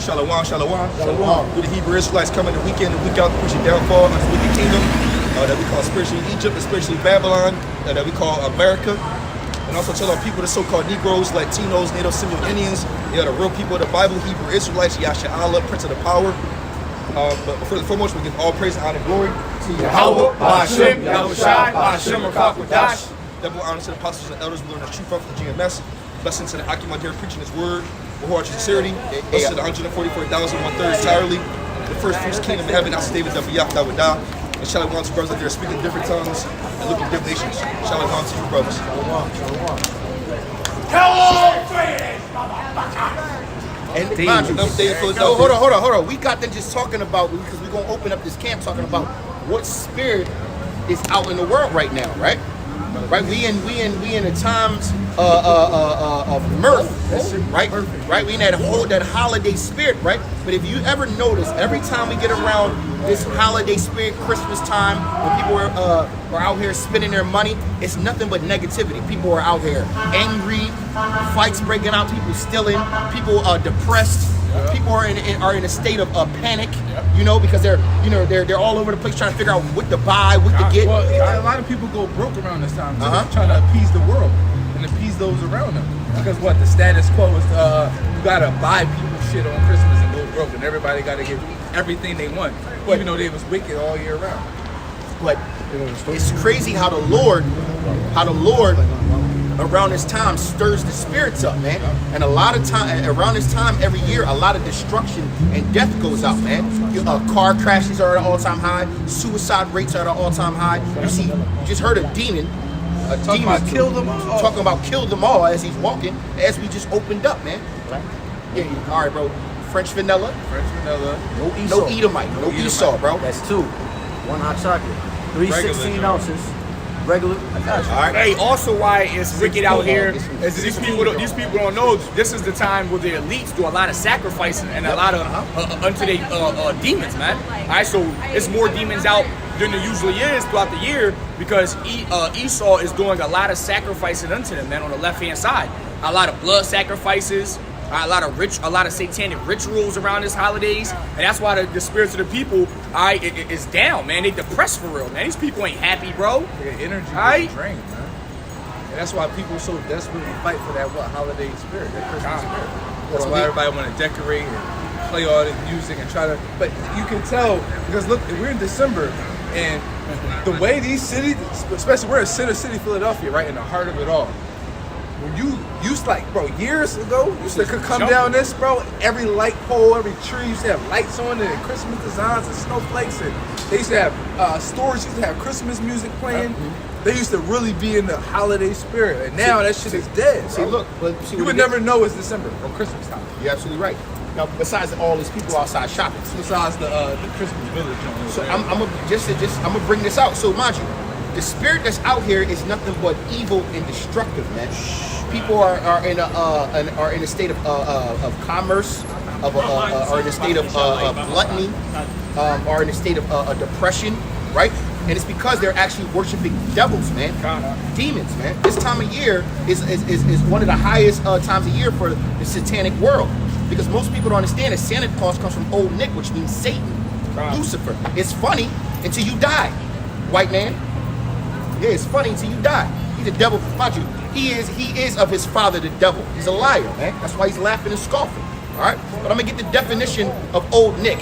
Shalom, shalom. Shalom. With the Hebrew Israelites coming the weekend and week out to push the downfall of this wicked kingdom that we call spiritually Egypt and spiritually Babylon, that we call America. And also tell our people, the so-called Negroes, Latinos, Native Seminole Indians, they are the real people of the Bible, Hebrew Israelites, Yasha Allah, Prince of the Power. But first and foremost, we give all praise, honor, and glory to Yahweh, Ba'ashem, Yahushai, Ba'ashem, Rakakwadash. Double honor to the apostles and elders. We learn the truth from the GMS. Blessings to the Akim here preaching his word with heart sincerity. Blessings to the 144,000, 1/3 entirely. The first fruits kingdom of heaven, that's David Dabiyah, Dawadah. And shalom to brothers that are speaking different tongues and looking different nations. Shalom to you, brothers. And mind you, hold on. We got them just talking about, because we're gonna open up this camp talking about what spirit is out in the world right now, right? Right, we in the times of mirth, right? Right, we in that holiday spirit, right? But if you ever notice, every time we get around this holiday spirit, Christmas time, when people are out here spending their money, it's nothing but negativity. People are out here angry, fights breaking out, people stealing, people are depressed. People are in a state of panic, you know, because they're all over the place trying to figure out what to buy, what to get. Well, a lot of people go broke around this time, trying to appease the world and appease those around them. Because what the status quo is, you gotta buy people shit on Christmas and go broke, and everybody gotta get everything they want, even though they was wicked all year round. But it's crazy how the Lord around this time stirs the spirits up, man. And a lot of time around this time every year, a lot of destruction and death goes out, man. Car crashes are at an all-time high. Suicide rates are at an all-time high. You just heard a demon. Talking about kill them all. Talking about kill them all as he's walking, as we just opened up, man. Yeah. All right, bro. French vanilla. No Edomite. No Esau, bro. That's 2. 1 hot chocolate. 3 16 ounces. Regular. I got you. All right. Hey, also why it's wicked out here is these people don't know this is the time where the elites do a lot of sacrificing and a lot of unto their demons, man. All right, so it's more demons out than there usually is throughout the year because Esau is doing a lot of sacrificing unto them, man, on the left hand side. A lot of blood sacrifices. A lot of satanic rituals around this holidays, and that's why the spirits of the people, is down, man. They depressed for real, man. These people ain't happy, bro. Their energy is drained, man. And that's why people so desperately fight for that holiday spirit, that Christmas spirit. That's why everybody want to decorate and play all the music and try to. But you can tell because look, we're in December, and the way these cities, especially we're in Center City, Philadelphia, right in the heart of it all. When you used to, like, bro, years ago, used to come down this, bro, every light pole, every tree used to have lights on it and Christmas designs and snowflakes, and they used to have stores used to have Christmas music playing. They used to really be in the holiday spirit, and now that shit is dead. See, look, you would never know it's December or Christmas time. You're absolutely right. Now, besides all these people outside shopping, besides the Christmas village on so I'm gonna bring this out. So mind you, the spirit that's out here is nothing but evil and destructive, man. People are in a state of commerce, are in a state of gluttony, are in a state of depression, right? And it's because they're actually worshiping devils, man, demons, man. This time of year is one of the highest times of year for the satanic world, because most people don't understand that Santa Claus comes from Old Nick, which means Satan, Lucifer. It's funny until you die, white man. Yeah, it's funny until you die. He's a devil, mind you. He is of his father, the devil. He's a liar, man. That's why he's laughing and scoffing. All right, but I'm gonna get the definition of Old Nick,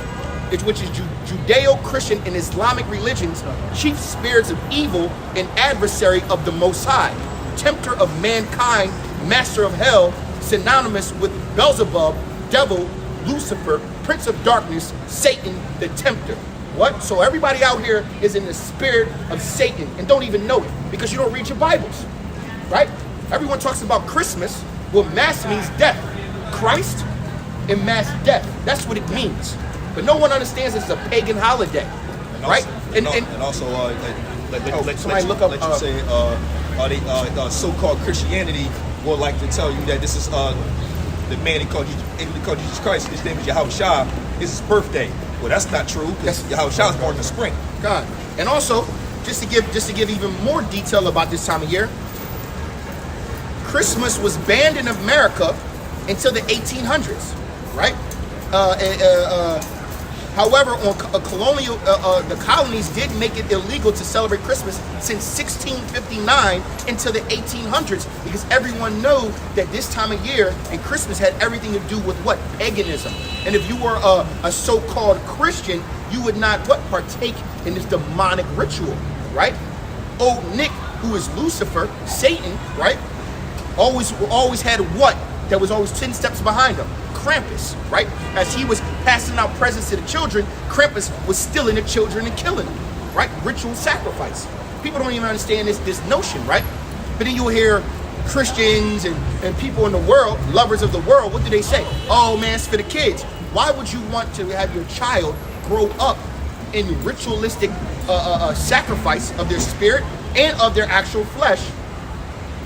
which is Judeo-Christian and Islamic religions, chief spirits of evil and adversary of the Most High, tempter of mankind, master of hell, synonymous with Beelzebub, devil, Lucifer, prince of darkness, Satan, the tempter. What? So everybody out here is in the spirit of Satan and don't even know it because you don't read your Bibles, right? Everyone talks about Christmas. Well, mass means death. Christ and mass death. That's what it means. But no one understands it's a pagan holiday, right? And also, somebody look up. Let you say, so-called Christianity would like to tell you that this is the man he called Jesus Christ. His name is Yahushua. It's his birthday. Well, that's not true because Yahushua was born in the spring. God. And also, just to give even more detail about this time of year, Christmas was banned in America until the 1800s, right? However, on colonial, the colonies did make it illegal to celebrate Christmas since 1659 into the 1800s, because everyone knew that this time of year and Christmas had everything to do with what? Paganism. And if you were a so-called Christian, you would not partake in this demonic ritual, right? Old Nick, who is Lucifer, Satan, right? Always had what? That was always 10 steps behind him. Krampus, right? As he was passing out presents to the children, Krampus was stealing the children and killing them, right? Ritual sacrifice. People don't even understand this notion, right? But then you'll hear Christians and people in the world, lovers of the world, what do they say? Oh man, it's for the kids. Why would you want to have your child grow up in ritualistic sacrifice of their spirit and of their actual flesh,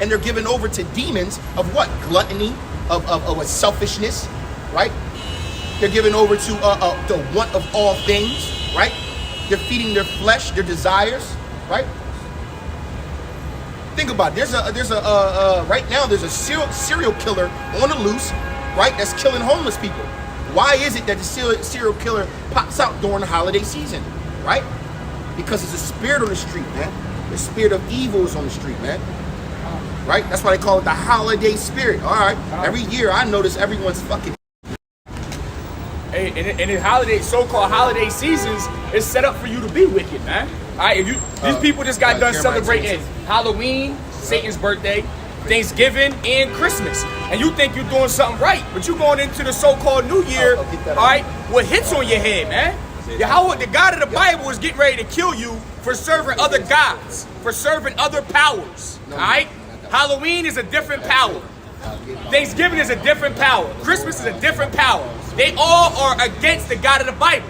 and they're given over to demons of what? Gluttony, of a selfishness, right? They're given over to the want of all things, right? They're feeding their flesh, their desires, right? Think about it. Right now there's a serial killer on the loose, right? That's killing homeless people. Why is it that the serial killer pops out during the holiday season, right? Because there's a spirit on the street, man. The spirit of evil is on the street, man. Right? That's why they call it the holiday spirit. All right. Every year I notice everyone's fucking. Hey, and the holiday, so-called holiday seasons is set up for you to be wicked, man. All right, these people just got done celebrating Halloween, Satan's birthday, Thanksgiving, and Christmas, and you think you're doing something right, but you're going into the so-called New Year, all right, with hits on your head, man. The God of the Bible is getting ready to kill you for serving other gods, for serving other powers, all right? Halloween is a different power. Thanksgiving is a different power. Christmas is a different power. They all are against the God of the Bible.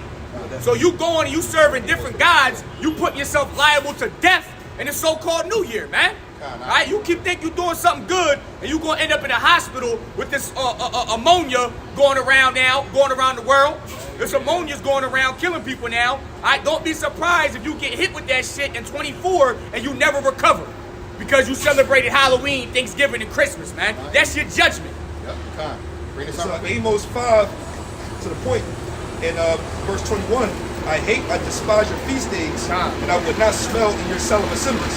So you going and you serving different gods, you put yourself liable to death in the so-called New Year, man. All right, you keep thinking you're doing something good, and you're going to end up in a hospital with this ammonia going around the world. This ammonia's going around killing people now. All right, don't be surprised if you get hit with that shit in 24 and you never recover, because you celebrated Halloween, Thanksgiving, and Christmas, man. That's your judgment. Yep. Bring this So up. Amos 5, to the point, in verse 21, I despise your feast days, and I would not smell in your solemn assemblies.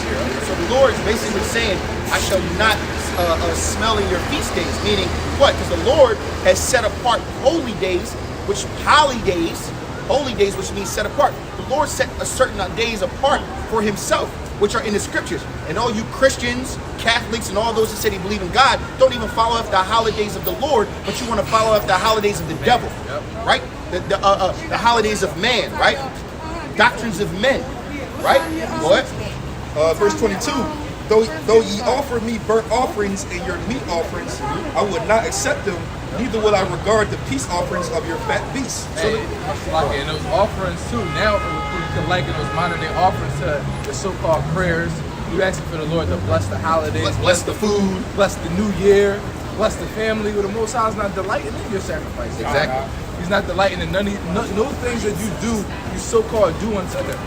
So the Lord is basically saying, I shall not smell in your feast days. Meaning what? Because the Lord has set apart holy days, which holy days, which means set apart. The Lord set a certain days apart for himself, which are in the scriptures. And all you Christians, Catholics, and all those that say they believe in God don't even follow after the holidays of the Lord, but you want to follow after the holidays of the devil, right? The holidays of man, right? Doctrines of men, right? What? Verse 22, though ye offer me burnt offerings and your meat offerings, I would not accept them, neither will I regard the peace offerings of your fat beasts. And those offerings too, now you can liken those modern day offerings to the so-called prayers. You asking for the Lord to bless the holidays, Bless the food. bless the new year, bless the family. Well, the Most High is not delighting in your sacrifice. Exactly. He's not delighting in no things that you do, you so-called do unto them.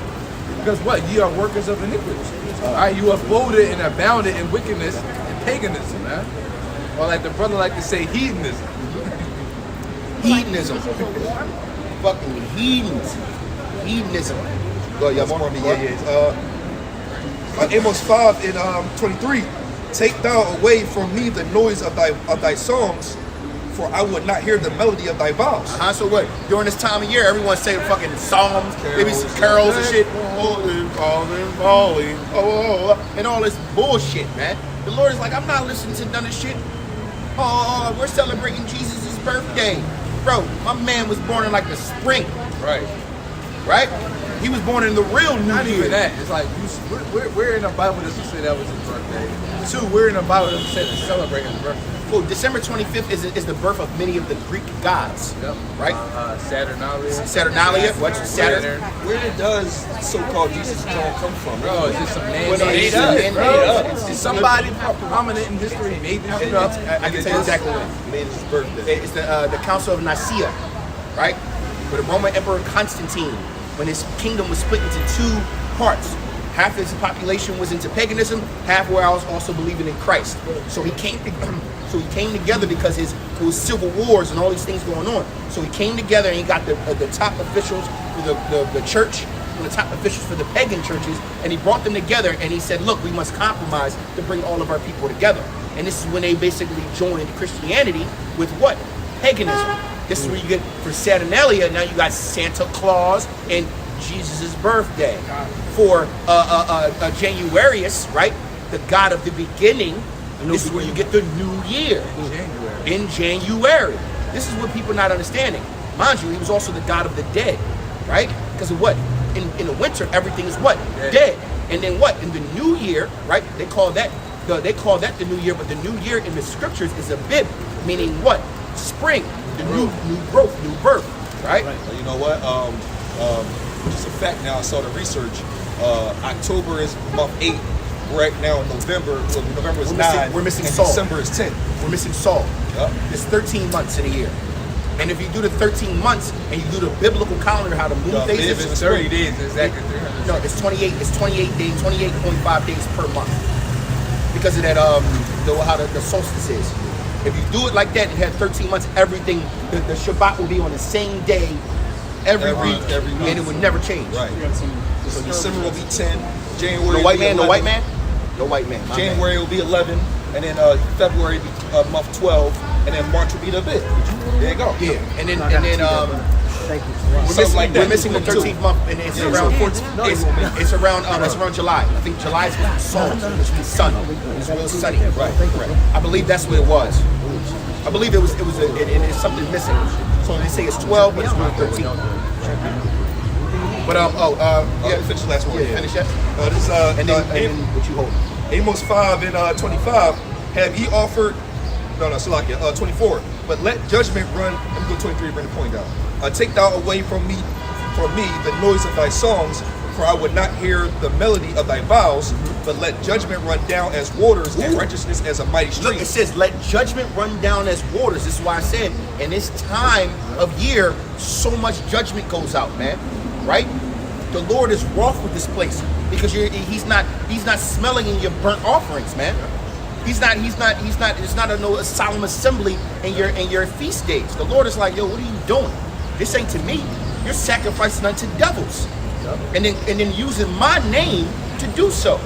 Because what? Ye are workers of iniquity. All right, you aboded and abounded in wickedness and paganism, man. Or like the brother like to say, hedonism. Hedonism. Fucking hedonism. Go, yeah, more on me. Amos 5 in 23. Take thou away from me the noise of thy songs, for I would not hear the melody of thy vows. So what? During this time of year, everyone's saying fucking psalms, maybe some carols and shit. And all this bullshit, man. The Lord is like, I'm not listening to none of this shit. Oh, we're celebrating Jesus' birthday. Bro, my man was born in like the spring. Right? He was born in the real New Not Year. even that. It's like, where in the Bible does it say that was his birthday? Two, where in the Bible does it say to celebrate his birthday? Well, December 25th is the birth of many of the Greek gods. Yep. Right? Saturnalia. Saturnalia. What's Saturn? Where does so-called Jesus John come from? Bro, it's just some man Well, no, made it's up. man Bro. made up. It's somebody prominent in history made this shit up. I can tell you exactly what it is. Made his birthday. It's the Council of Nicaea, right? Where the Roman Emperor Constantine, when his kingdom was split into two parts. Half of his population was into paganism, half were also believing in Christ. So he came together because his It was civil wars and all these things going on. So he came together and he got the top officials for the church, and the top officials for the pagan churches, and he brought them together and he said, look, we must compromise to bring all of our people together. And this is when they basically joined Christianity with what? Paganism. This is where you get, for Saturnalia, now you got Santa Claus and Jesus' birthday. For Januarius, right? The god of the beginning, this is where you get the new year. In January. This is what people are not understanding. Mind you, he was also the god of the dead, right? Because of what? In the winter, everything is what? Dead. And then what? In the new year, right? They call that the new year, but the new year in the scriptures is a bib, meaning what? Spring, the new growth, new birth, right? You know what? Which is a fact now. I saw the research. October is month 8. Right now in November, November is 9. We're missing and Saul. December is 10. We're missing Saul. Yep. There's 13 months in a year. And if you do the 13 months and you do the biblical calendar, how the moon Yeah, phases, If it's 30 days, exactly 300. no, it's 28 days, 28.5 days per month. Because of that, how the solstice is. If you do it like that, you have 13 months, everything, the Shabbat will be on the same day every week, and it would never change. Right. So December will be 10. January. The white will be man, 11. the white man? The white man. my January will be 11, and then February will be month 12, and then March will be the bit. There you go. man. Yeah, and then Thank you. we're missing the 13th month, and it's around 14. It's around July. I think July is Sol, which means sun. It's real sunny. Right. I believe that's what it was. I believe it's something missing. So they say it's 12, but it's really 13. But Yeah, finish the last one. yeah, finish that. This And then what you hold? Amos 5 and 25. Have ye offered? No, Salakia. 24. But let judgment run. Let me go 23. Bring the point down. Take thou away from me the noise of thy songs, for I would not hear the melody of thy vows. But let judgment run down as waters, and righteousness as a mighty stream. Look, it says, let judgment run down as waters. This is why I said, in this time of year, so much judgment goes out, man. Right? The Lord is wroth with this place because he's not smelling in your burnt offerings, man. It's not a solemn assembly in your feast days. The Lord is like, yo, what are you doing? This ain't to me. You're sacrificing unto devils. And then using my name to do so.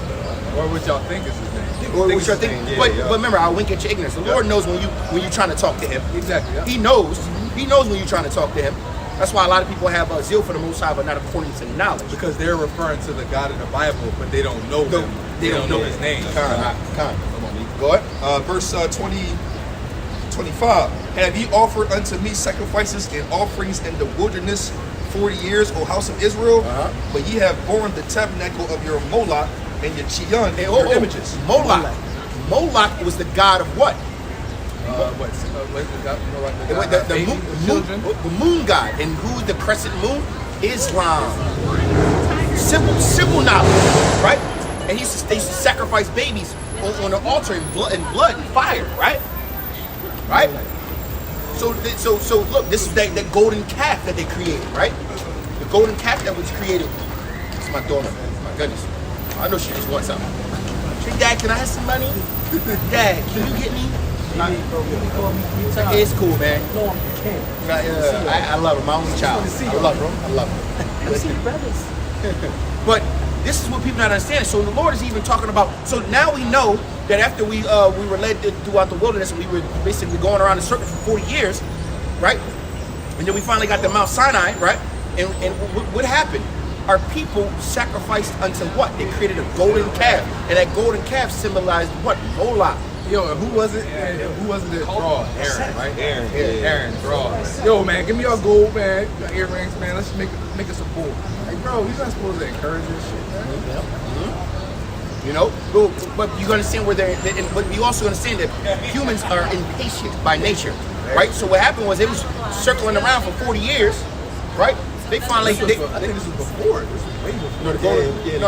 Or what y'all think is his name. Or which I think, but remember, I'll wink at your ignorance. The Lord knows when you're trying to talk to him. Exactly. Yeah. He knows when you're trying to talk to him. That's why a lot of people have a zeal for the Most High, but not according to knowledge. Because they're referring to the God of the Bible, but they don't know him. They don't know his name. Come on, go ahead. Verse 25. Have ye offered unto me sacrifices and offerings in the wilderness 40 years, O house of Israel? But ye have borne the tabernacle of your Moloch and your Chion, and your images. Moloch. Moloch was the god of what? The moon god. And who's the crescent moon? Islam. Simple knowledge, right? And they used to sacrifice babies on the altar in blood and fire, right? Right? So look, this is that golden calf that they created, right? The golden calf that was created. It's my daughter. My goodness. I know she just wants something. Hey, Dad, can I have some money? Dad, can you get me? It's cool, man. No, you can't. I love her, my only child. I love her. See brothers. But this is what people not understanding. So the Lord is even talking about. So now we know that after we were led throughout the wilderness, and we were basically going around in circles for 40 years, right? And then we finally got to Mount Sinai, right? And what happened? Our people sacrificed unto what? They created a golden calf, and that golden calf symbolized what? Moloch. Yo, who was it? Who was it that draw? Aaron, right? Aaron. Aaron draw. Yo, man, give me your gold, man. Your earrings, man. Let's make us a bull. Like, bro, you're not supposed to encourage this shit, man. You know, but you understand where but you also understand that humans are impatient by nature, right? So what happened was they was circling around for 40 years, right? They finally, I think this was before. This was way before. No, the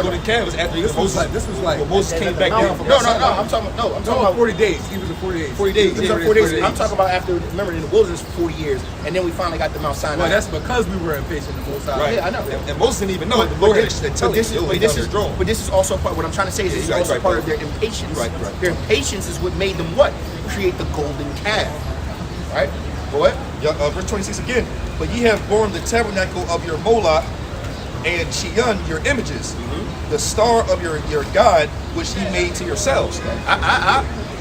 golden calf was after This was like when Moses came back down from no, Mount Sinai. I'm talking about about 40 days. He was in 40 days. 40 days. It was on 40 days. I'm talking about after, remember, in the wilderness for 40 years, and then we finally got to Mount Sinai. Well, that's because we were impatient the whole time. Right. Yeah, I know. And Moses didn't even know. The Lord had to tell him. But this is also part. What I'm trying to say is this is also part of their impatience. Right. Their impatience is what made them what? Create the golden calf. Right? Go ahead. Yeah, verse 26 again. But ye have borne the tabernacle of your Moloch and Chiun, your images, the star of your God, which ye made to yourselves.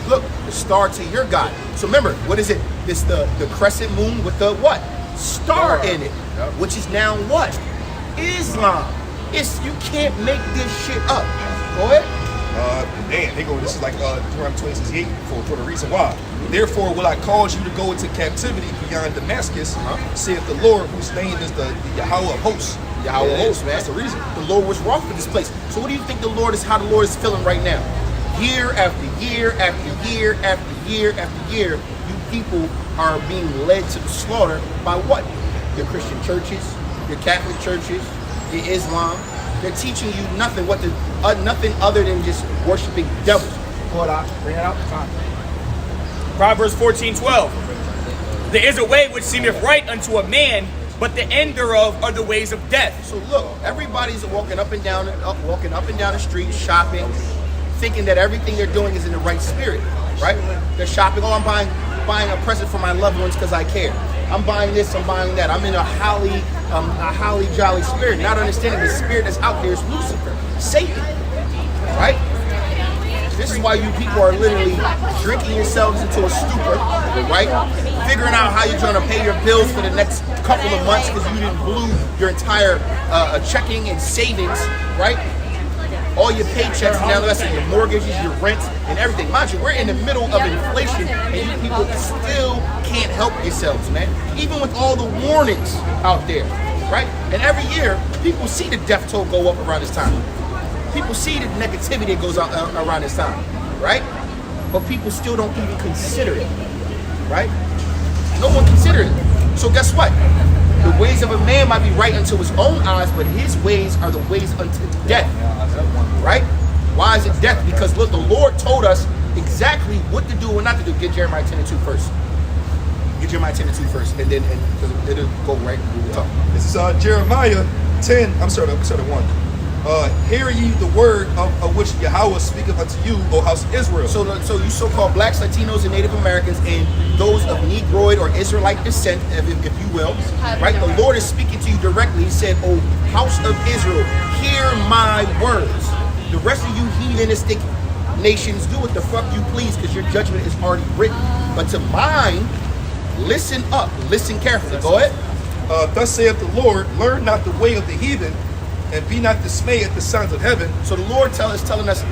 Look, the star to your God. So remember, what is it? It's the crescent moon with the what? Star in it. Yep. Which is now what? Islam. You can't make this shit up. Go ahead. Man, they go, this is like Deuteronomy 26:8 for the reason why. Therefore will I cause you to go into captivity beyond Damascus, saith the Lord, whose name is the Yahweh of hosts. Yahweh hosts, man. That's the reason. The Lord was wroth with this place. So what do you think how the Lord is feeling right now? Year after year after year after year after year, you people are being led to the slaughter by what? Your Christian churches, your Catholic churches, your Islam. They're teaching you nothing nothing other than just worshiping devils. Hold on, bring it out. Proverbs 14:12. There is a way which seemeth right unto a man, but the end thereof are the ways of death. So look, everybody's walking up and down the street, shopping, thinking that everything they're doing is in the right spirit, right? They're shopping. Oh, I'm buying a present for my loved ones because I care. I'm buying this, I'm buying that. I'm in a holly jolly spirit, not understanding the spirit that's out there is Lucifer, Satan, right? This is why you people are literally drinking yourselves into a stupor, right? Figuring out how you're going to pay your bills for the next couple of months because you didn't blew your entire checking and savings, right? All your paychecks now, that's your mortgages, your rents, and everything. Mind you, we're in the middle of inflation, and you people still can't help yourselves, man. Even with all the warnings out there, right? And every year, people see the death toll go up around this time. People see the negativity that goes out around this time, right? But people still don't even consider it, right? No one considers it. So guess what? The ways of a man might be right unto his own eyes, but his ways are the ways unto death. Right? Why is it death? Because look, the Lord told us exactly what to do and not to do. Get Jeremiah 10:2 first. Get Jeremiah 10:2 first, and then it'll go right where we're talking. This is Jeremiah 10, I'm sorry, 1. Hear ye the word of which Yahweh speaketh unto you, O house of Israel. So you so-called blacks, Latinos, and Native Americans, and those of Negroid or Israelite descent, if you will, right? The Lord is speaking to you directly. He said, O house of Israel, hear my words. The rest of you heathenistic nations, do what the fuck you please, because your judgment is already written. But to mine, listen up, listen carefully. Go ahead. Thus saith the Lord, learn not the way of the heathen, and be not dismayed at the signs of heaven. So the Lord is telling us,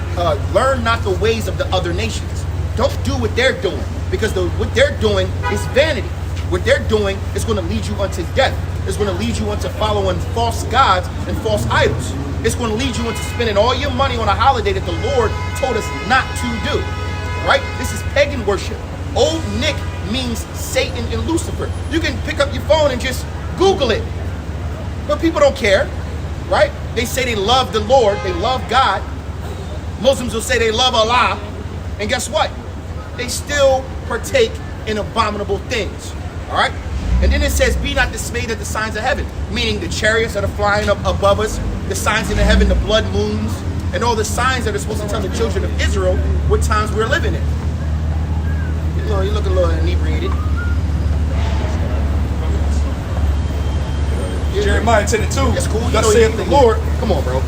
learn not the ways of the other nations. Don't do what they're doing, because what they're doing is vanity. What they're doing is going to lead you unto death. It's going to lead you into following false gods and false idols. It's going to lead you into spending all your money on a holiday that the Lord told us not to do. Right? This is pagan worship. Old Nick means Satan and Lucifer. You can pick up your phone and just Google it. But people don't care. Right? They say they love the Lord, they love God. Muslims will say they love Allah. And guess what? They still partake in abominable things. All right? And then it says, be not dismayed at the signs of heaven, meaning the chariots that are flying up above us, the signs in the heaven, the blood moons, and all the signs that are supposed to tell the children of Israel what times we're living in. You look a little inebriated. Jeremiah 10:2. That's cool. Thus saith the Lord. Come on, bro. Go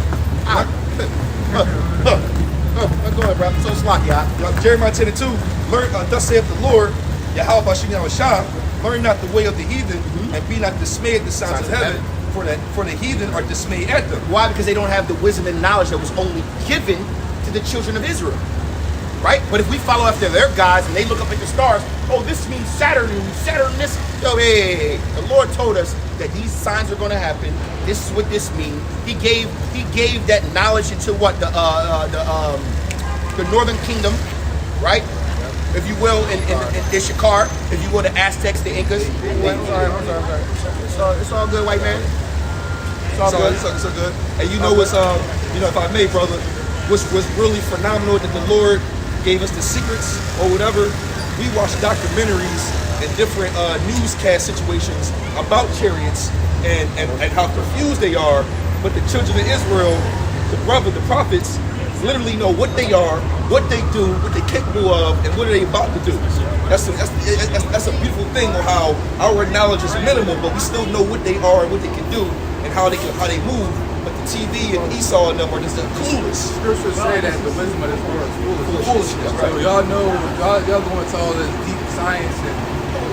ahead, bro. So slack, y'all. Jeremiah 10:2. Thus saith the Lord, Yahweh Bashim Yahushua, learn not the way of the heathen, and be not dismayed at the signs of heaven, for the heathen are dismayed at them. Why? Because they don't have the wisdom and knowledge that was only given to the children of Israel. Right? But if we follow after their gods and they look up at the stars, oh, this means Saturn this. Yo, hey. The Lord told us that these signs are going to happen. This is what this means. He gave that knowledge into what the Northern Kingdom, right? If you will, in Ishakar, if you will, the Aztecs, the Incas. I'm sorry. It's all good, white man. It's all good. It's all good. And you know what's if I may, brother, what's really phenomenal that the Lord gave us the secrets or whatever. We watch documentaries and different newscast situations about chariots and how confused they are. But the children of Israel, the prophets, literally know what they are, what they do, what they're capable of, and what are they about to do. That's a beautiful thing on how our knowledge is minimal, but we still know what they are and what they can do and how they move. But the TV and Esau and them are just clueless. Scriptures say that the wisdom of this world is foolishness. Right. So y'all know, y'all going to all this deep science and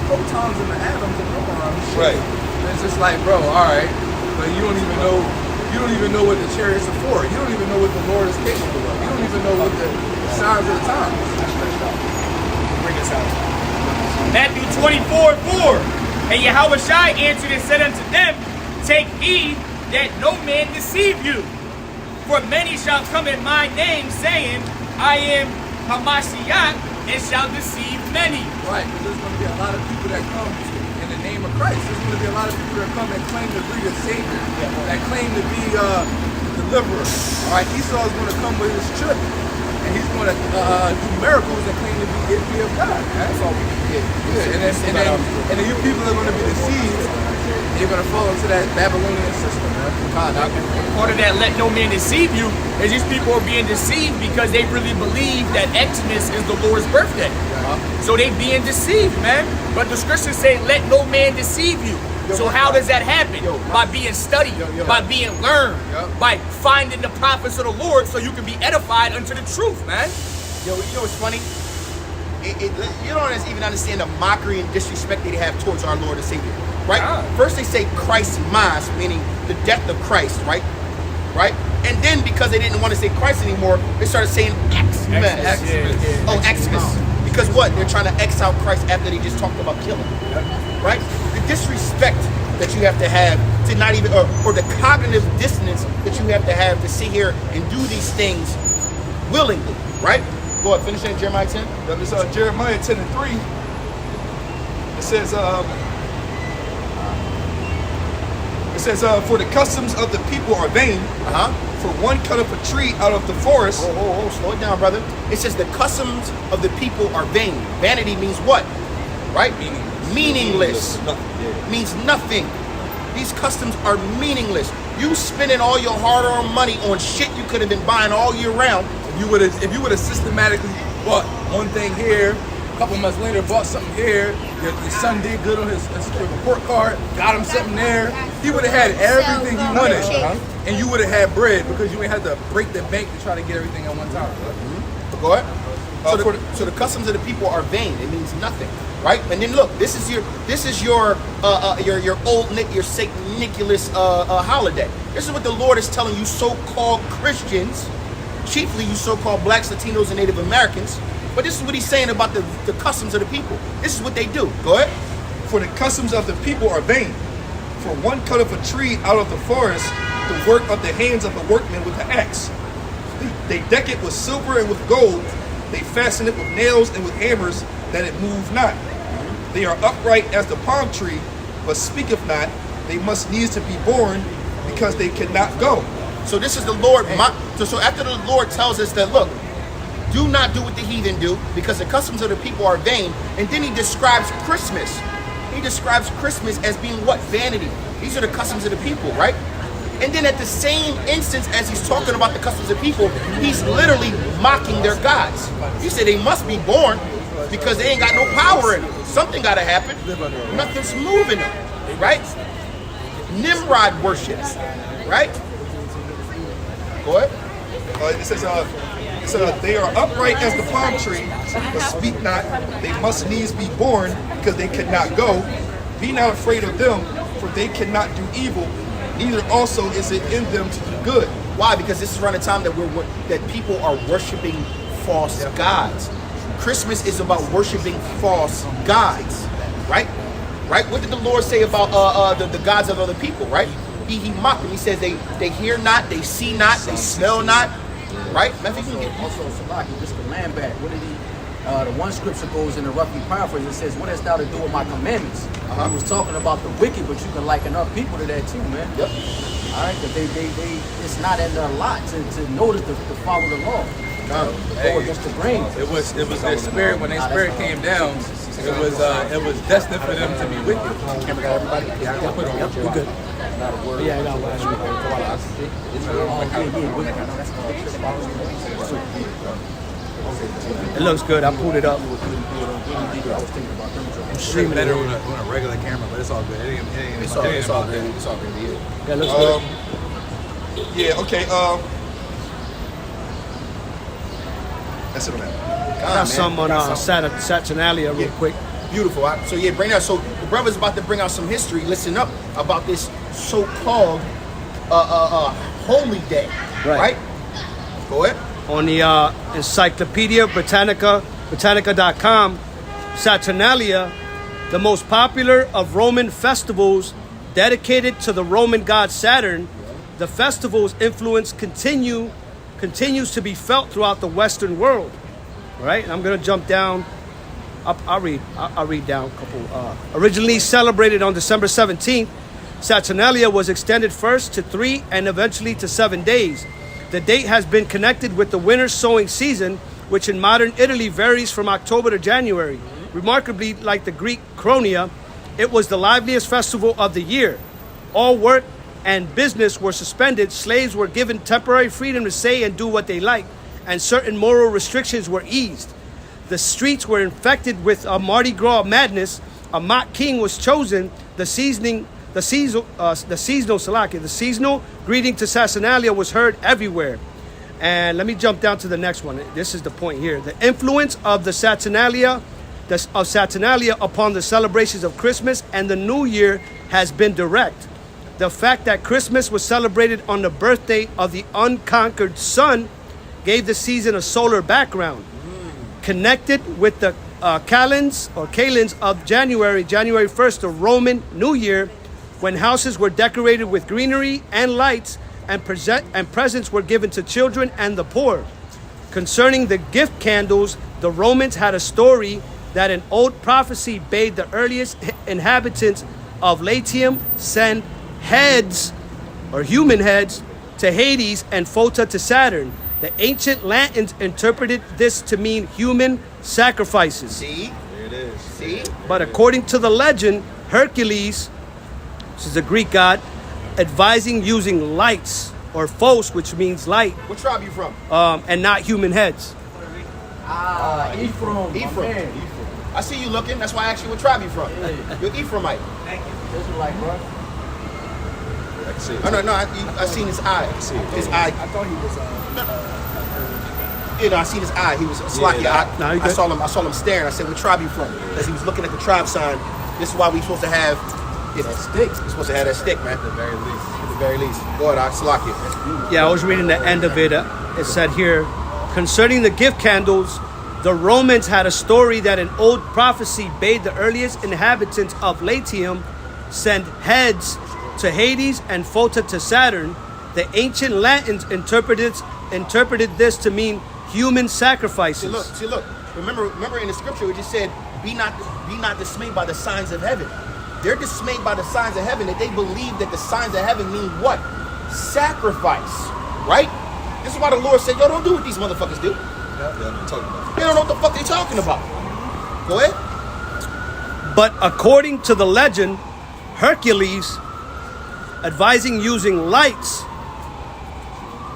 protons and the atoms and numerons. Right. And it's just like, bro, all right, but you don't even know what the chariots are for. You don't even know what the Lord is capable of. You don't even know what the signs of the times. Bring us out. Matthew 24:4. And Yahushua answered and said unto them, take heed that no man deceive you. For many shall come in my name, saying, I am Hamashiach, and shall deceive many. Right, because there's going to be a lot of people that come in the name of Christ. There's going to be a lot of people that come and claim to be the Savior, that claim to be deliverer. All right, Esau is going to come with his chip, and he's going to do miracles and claim to be of God. That's all we can get. Yeah, and then you people are going to be deceived. You're going to fall into that Babylonian system, man. Part of that, let no man deceive you, is these people are being deceived because they really believe that Xmas is the Lord's birthday. So they being deceived, man. But the scriptures say, let no man deceive you. So how does that happen? By being studied, by being learned, by finding the prophets of the Lord so you can be edified unto the truth, man. Yo, you know what's funny? You don't even understand the mockery and disrespect they have towards our Lord and Savior, right? First they say Christ Mas, meaning the death of Christ, right? Right? And then because they didn't want to say Christ anymore, they started saying Xmas. Oh, Xmas. Because what? They're trying to X out Christ after they just talked about killing, right? The disrespect that you have to have to not even, or the cognitive dissonance that you have to sit here and do these things willingly, right? Go ahead, finish that Jeremiah 10. That is Jeremiah 10:3. It says, for the customs of the people are vain. For one cut up a tree out of the forest. Slow it down, brother. It says the customs of the people are vain. Vanity means what? Right? Meaningless. Means nothing. These customs are meaningless. You spending all your hard-earned money on shit you could have been buying all year round. If you would have systematically bought one thing here, a couple months later bought something here, your son did good on his report card, got him something there, he would have had everything he wanted. And you would have had bread because you ain't had to break the bank to try to get everything at one time. Go ahead. So the customs of the people are vain. It means nothing, right? And then look, this is your old Nick, your Saint Nicholas holiday. This is what the Lord is telling you, so-called Christians, chiefly you so-called blacks, Latinos, and Native Americans. But this is what he's saying about the customs of the people. This is what they do. Go ahead. For the customs of the people are vain. For one cut up a tree out of the forest, the work of the hands of a workman with an axe. They deck it with silver and with gold. They fasten it with nails and with hammers, that it move not. They are upright as the palm tree, but speaketh not. They must needs to be born, because they cannot go. So this is the Lord. So after the Lord tells us that, look, do not do what the heathen do, because the customs of the people are vain. And then he describes Christmas. He describes Christmas as being what? Vanity. These are the customs of the people, right? And then at the same instance as he's talking about the customs of people, he's literally mocking their gods. He said they must be born because they ain't got no power in them. Something got to happen. Nothing's moving them, right? Nimrod worships, right? Go ahead. It says, they are upright as the palm tree, but speak not. They must needs be born, because they cannot go. Be not afraid of them, for they cannot do evil. Neither also is it in them to do good. Why? Because this is around the time that people are worshiping false gods. Christmas is about worshiping false gods, right? Right? What did the Lord say about the gods of other people, right? He mocked them. He says they hear not, they see not, they smell not, right? Also, Salaki, just the land back. What did he? The one scripture goes in a roughly paraphrase. It says, "What hast thou to do with my commandments?" He was talking about the wicked, but you can liken up people to that too, man. Yep. All right, but they it's not in their lot to notice to follow the law. Go against the grain. It was their spirit. When their spirit came down, it was destined for them to be wicked. Camera got everybody? Yeah, I can put it on. Yep, we're good. Not a word. Yeah, I got one. It looks good. I pulled it up. It's better on a regular camera, but it's all good. It's all good. It's all good. Yeah. Yeah, it looks good. Yeah, okay. That's it on that. Got some on Saturnalia real quick. Beautiful. So yeah, bring that. So the brother's about to bring out some history. Listen up about this so-called holy day. Right. Go ahead. On the Encyclopedia Britannica.com, Saturnalia, the most popular of Roman festivals dedicated to the Roman god Saturn, the festival's influence continues to be felt throughout the Western world. All right, and I'm going to jump down. I'll read down a couple. Originally celebrated on December 17th, Saturnalia was extended first to 3 and eventually to 7 days. The date has been connected with the winter sowing season, which in modern Italy varies from October to January. Remarkably, like the Greek Chronia, it was the liveliest festival of the year. All work and business were suspended. Slaves were given temporary freedom to say and do what they liked, and certain moral restrictions were eased. The streets were infected with a Mardi Gras madness. A mock king was chosen. The seasonal greeting to Saturnalia was heard everywhere. And let me jump down to the next one. This is the point here. The influence of the Saturnalia upon the celebrations of Christmas and the New Year has been direct. The fact that Christmas was celebrated on the birthday of the unconquered sun gave the season a solar background. Connected with the calends of January 1st, the Roman New Year, when houses were decorated with greenery and lights, and presents were given to children and the poor. Concerning the gift candles, the Romans had a story that an old prophecy bade the earliest inhabitants of Latium send heads, or human heads, to Hades and Phota to Saturn. The ancient Latins interpreted this to mean human sacrifices. See? There it is. See? But according to the legend, Hercules, which is a Greek god, advising using lights, or phos, which means light, What tribe you from? and not human heads. Ephraim. my Ephraim. man. I see you looking. That's why I asked you what tribe you from. You're Ephraimite. This is like, bro. I can see it. Oh, no, I seen his eye. His eye. I thought he was. You know, I seen his eye. He was slocky. Yeah, no, you I good. saw him staring. I said, "What tribe you from?" Because he was looking at the tribe sign. This is why we supposed to have that stick. We're supposed to have that stick, man. At the very least. At the very least. Go ahead, Slocky. Yeah, I was reading the end of it. It said here, concerning the gift candles, the Romans had a story that an old prophecy bade the earliest inhabitants of Latium send heads to Hades and Phota to Saturn. The ancient Latins interpreted this to mean human sacrifices. See, look. Remember in the scripture, it just said, "Be not dismayed by the signs of heaven." They're dismayed by the signs of heaven, that they believe that the signs of heaven mean what? Sacrifice, right? This is why the Lord said, "Yo, don't do what these motherfuckers do. Yeah, I'm talking about. They don't know what the fuck they talking about." Go ahead. But according to the legend, Hercules, advising using lights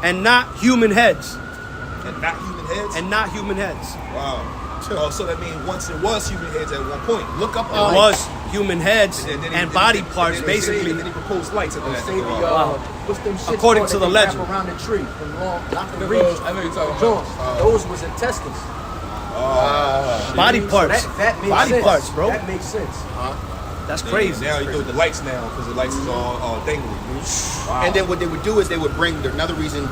and not human heads. And not human heads? And not human heads. Wow. Oh, so that means once it was human heads at one point. Look up. It was human heads and body parts, And basically. then he proposed lights at that. Say the, Wow. what's them shit According called to that the they wrap legend. around the tree from long, not the I reach. know you're talking Jones. about. Those was intestines. Body parts. So that makes Body sense. parts, bro. That makes sense. That's crazy. Now you do the lights now because the lights is all dangly. And then what they would do is they would bring another reason.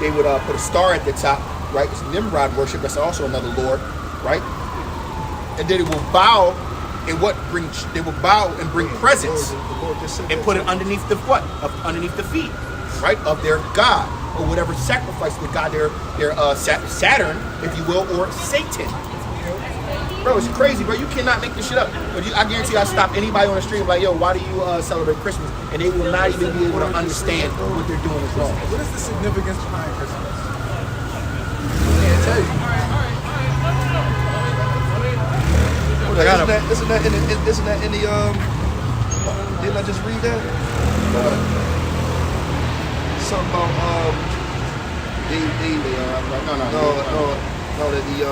They would put a star at the top, right? It's Nimrod worship. That's also another lord, right? And then it will bow, and they will bow and bring presents and put it underneath the what? Underneath the feet, right, of their god or whatever sacrifice the god, their Saturn, if you will, or Satan. Bro, it's crazy, bro. You cannot make this shit up. But I guarantee you, I stop anybody on the street like, "Yo, why do you celebrate Christmas?" And they will not even be able to understand what they're doing is wrong. What is the significance behind Christmas? Can't tell you. Isn't that in the Didn't I just read that? Something about no, that the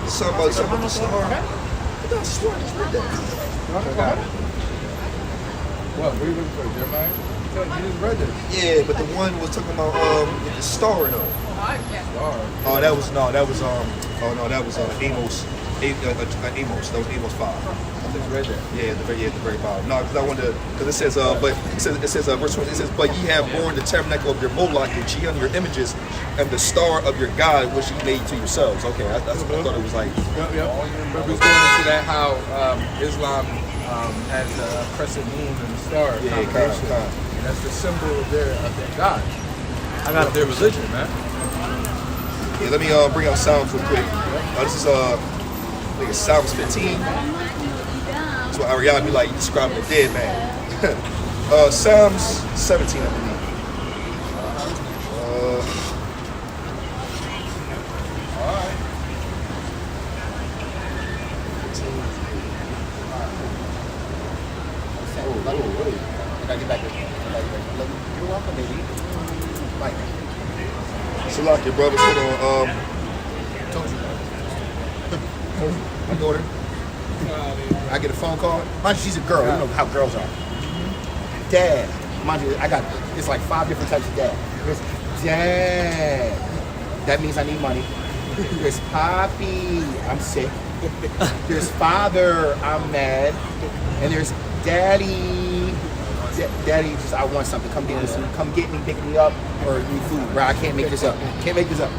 something about the star. I swear I just read that. What? What are you looking for, Jeremiah? You just read this. Yeah, but the one was talking about with the star though. Star. Oh, that was Amos. Amos. That was Amos 5. I just read that. Yeah, at the very bottom. No, because I wanted to, because it says, verse 20, it says, but ye have borne the tabernacle of your Moloch, your Cheon, your images, and the star of your God, which ye made to yourselves. Okay, that's what I thought it was like. Yep. But we was going into that how Islam has a crescent moon and a star. Yeah, combination. kind. And that's the symbol of their God. I got Their religion, man. Yeah, let me bring out Psalms real quick. This is I think it's Psalms 15. That's what Ariana be like describing a dead man. Psalms 17, I believe. You're welcome, baby. Mike. So lock your brothers. Hold on. Told you. My daughter. I get a phone call. Mind you, she's a girl. You know how girls are. Dad. Mind you, it's like 5 different types of dad. There's dad. That means I need money. There's Poppy. I'm sick. There's father. I'm mad. And there's daddy. Daddy, just I want something. Come get me. Come get me. Pick me up or need food. Bro, I can't make this up. Can't make this up.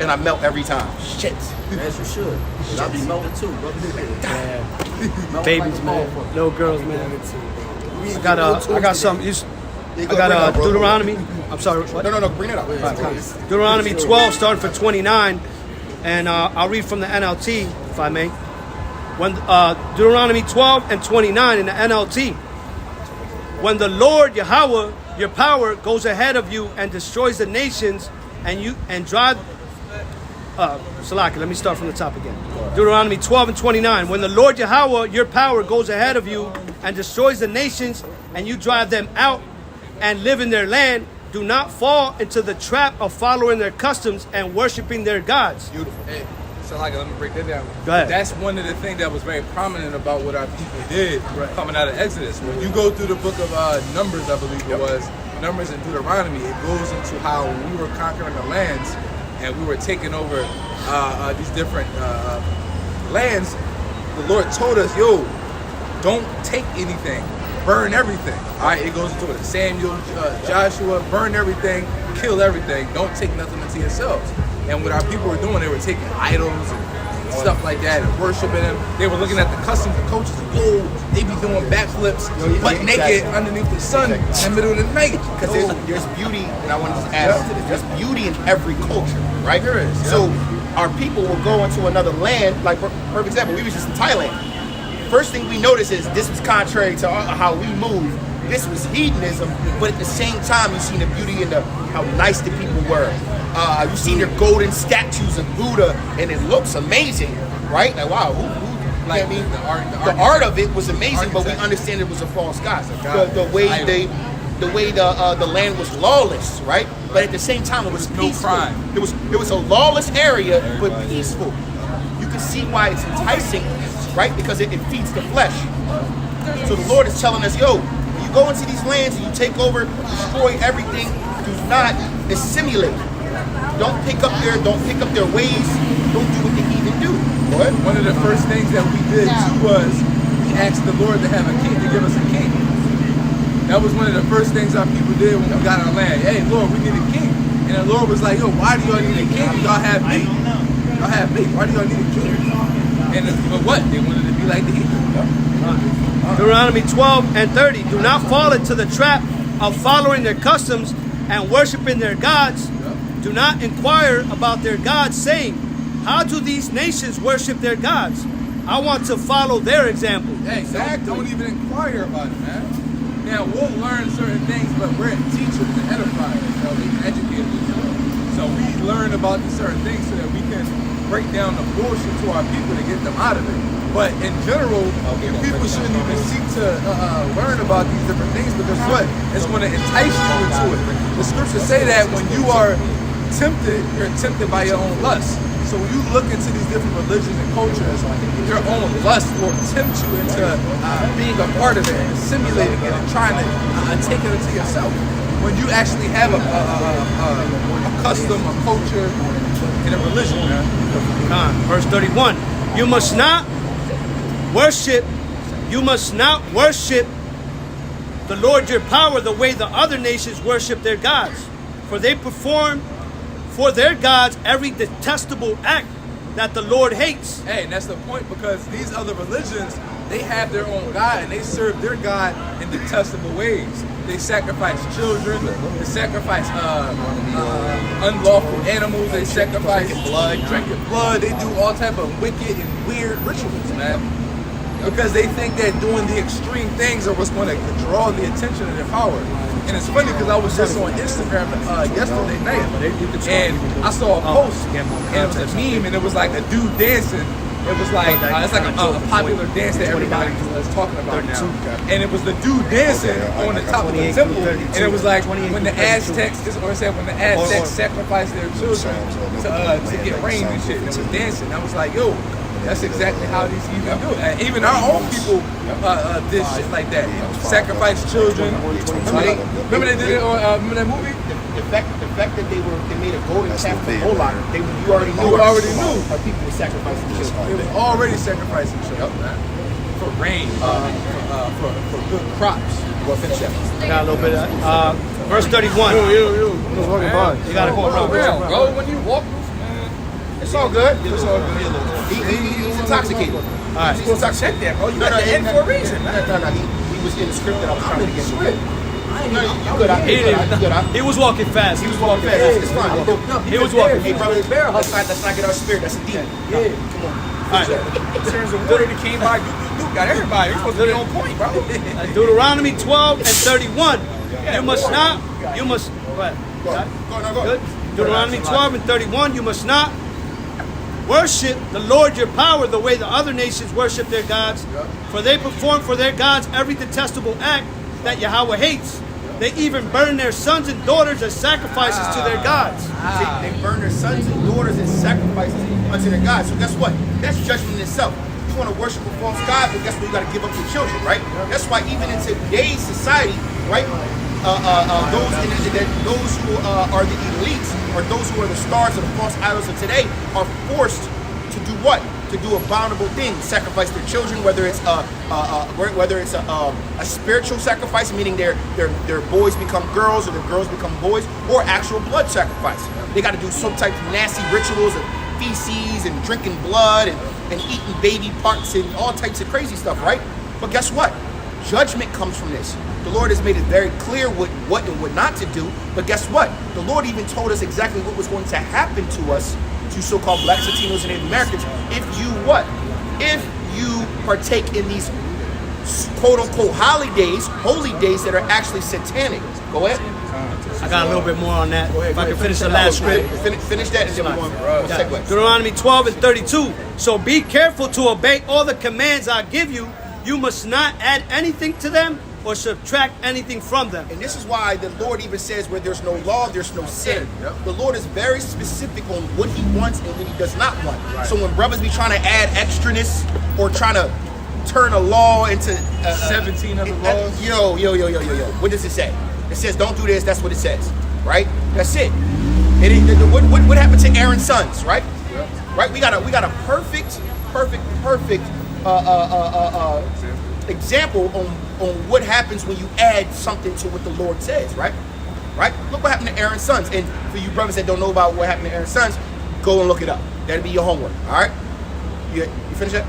And I melt every time. Shit. As you should. I'll be melting too, bro. babies, man. Little girls, man. I got some. I got Deuteronomy. I'm sorry. What? No. Bring it up. Deuteronomy 12, starting for 29, and I'll read from the NLT, if I may. When Deuteronomy 12 and 29 in the NLT. When the Lord Yahweh, your power, goes ahead of you and destroys the nations, and drive. Salaki, let me start from the top again. Deuteronomy 12 and 29. When the Lord Yahweh, your power, goes ahead of you and destroys the nations, and you drive them out and live in their land, do not fall into the trap of following their customs and worshiping their gods. Beautiful. Hey, so like, let me break that down. Go ahead. That's one of the things that was very prominent about what our people did coming out of Exodus. When you go through the book of Numbers, I believe it was, Numbers and Deuteronomy, it goes into how when we were conquering the lands and we were taking over these different lands, the Lord told us, yo, don't take anything. Burn everything. All right, it goes into it. Samuel, Joshua, burn everything, kill everything. Don't take nothing into yourselves. And what our people were doing, they were taking idols and stuff like that and worshiping them. They were looking at the customs of cultures. Yo, they be doing backflips, butt naked underneath the sun in the middle of the night. Because there's beauty, and I want to just add on to this. There's beauty in every culture, right? There is. So our people will go into another land. Like, for example, we was just in Thailand. First thing we noticed is this was contrary to how we move. This was hedonism, but at the same time, you seen the beauty in how nice the people were. You seen their golden statues of Buddha, and it looks amazing, right? Like, wow, Like, I mean, the art of it was amazing, but we understand it was a false god. The way the land was lawless, right? But at the same time, it was no peaceful. crime. It was a lawless area, but peaceful. You can see why it's enticing, right? Because it feeds the flesh. So the Lord is telling us, yo, when you go into these lands and you take over, destroy everything, do not assimilate. Don't pick up their ways. Don't do what the heathen do. What? One of the first things that we did too was we asked the Lord to have a king, to give us a king. That was one of the first things our people did when we got our land. Hey, Lord, we need a king. And the Lord was like, yo, why do y'all need a king? Y'all have me. Y'all have me. Why do y'all need a king? And but what? They wanted to be like the heathen. Deuteronomy 12 and 30. Do not fall into the trap of following their customs and worshiping their gods. Do not inquire about their gods, saying, how do these nations worship their gods? I want to follow their example. Hey, don't even inquire about it, man. Now, we'll learn certain things, but we're teachers and edifiers. So we educate us. So we learn about these certain things so that we can break down the bullshit to our people to get them out of it. But in general, people shouldn't even seek to learn about these different things because what? It's going to entice you into it. The scriptures say that when you are tempted, you're tempted by your own lust. So when you look into these different religions and cultures, your own lust will tempt you into being a part of it and simulating it and trying to take it into yourself. When you actually have a custom, a culture, and a religion, man. Verse 31. You must not worship the Lord your power the way the other nations worship their gods. For they perform for their gods every detestable act that the Lord hates. Hey, and that's the point because these other religions, they have their own God and they serve their God in detestable ways. They sacrifice children, they sacrifice unlawful animals, they sacrifice drinking blood, they do all type of wicked and weird rituals, man. Because they think that doing the extreme things are what's going to draw the attention of their power. And it's funny because I was just on Instagram yesterday night and I saw a post and it was a meme and it was like a dude dancing. It was like, it's like a popular dance that everybody is talking about now. And it was the dude dancing on the top of the temple. And it was like when the Aztecs, sacrificed their children to get rain and shit. And it was dancing. I was like, yo, that's exactly how these heathen do it. And even our own people did shit like that. Sacrifice children. Remember they did it on, remember that movie? The fact that they made a golden calf for Moloch, you already knew. Our people were sacrificing children. They were already sacrificing children, man. For rain, for good crops. Well, finish that. Got a little bit of verse 31. You gotta go around. Go when you walk. It's all good. It's all good. He's intoxicated. All right. He's intoxicated. Check that, bro. You got the end for a reason. No. He was in the script that I was trying to get to. He was walking fast. He was walking fast. It's fine. He was walking. Hey, brother, let's not get our spirit. That's a demon. Yeah. Come on. All right. In terms of water that came by, Duke got everybody. You're supposed to be on point, bro. Deuteronomy 12 and 31. You must not. You must. What? Go. Good. Deuteronomy 12 and 31. You must not worship the Lord your power the way the other nations worship their gods, for they perform for their gods every detestable act that Yahweh hates. They even burn their sons and daughters as sacrifices to their gods. They burn their sons and daughters as sacrifices unto their gods. So guess what? That's judgment in itself. You want to worship a false god, but guess what? You got to give up your children, right? That's why even in today's society, right? Those who are the elites or those who are the stars of the false idols of today are forced to do what? To do abominable things, sacrifice their children, whether it's a spiritual sacrifice, meaning their boys become girls or their girls become boys, or actual blood sacrifice. They got to do some type of nasty rituals of feces and drinking blood and eating baby parts and all types of crazy stuff, right? But guess what? Judgment comes from this. The Lord has made it very clear what and what not to do. But guess what? The Lord even told us exactly what was going to happen to us, to so-called Blacks, Latinos, and Native Americans, if you what? If you partake in these quote-unquote holy days that are actually satanic. Go ahead. I got a little bit more on that. If I can finish the last script. Finish that and then we're going to segue. Deuteronomy 12 and 32. So be careful to obey all the commands I give you. You must not add anything to them or subtract anything from them. And this is why the Lord even says where there's no law, there's no sin. The Lord is very specific on what he wants and what he does not want. Right. So when brothers be trying to add extraness or trying to turn a law into 17 other laws. Yo. What does it say? It says don't do this, that's what it says. Right? That's it. What happened to Aaron's sons, right? Right? We got a perfect example on what happens when you add something to what the Lord says, right? Right? Look what happened to Aaron's sons. And for you brothers that don't know about what happened to Aaron's sons, go and look it up. That'll be your homework, all right? You finish that?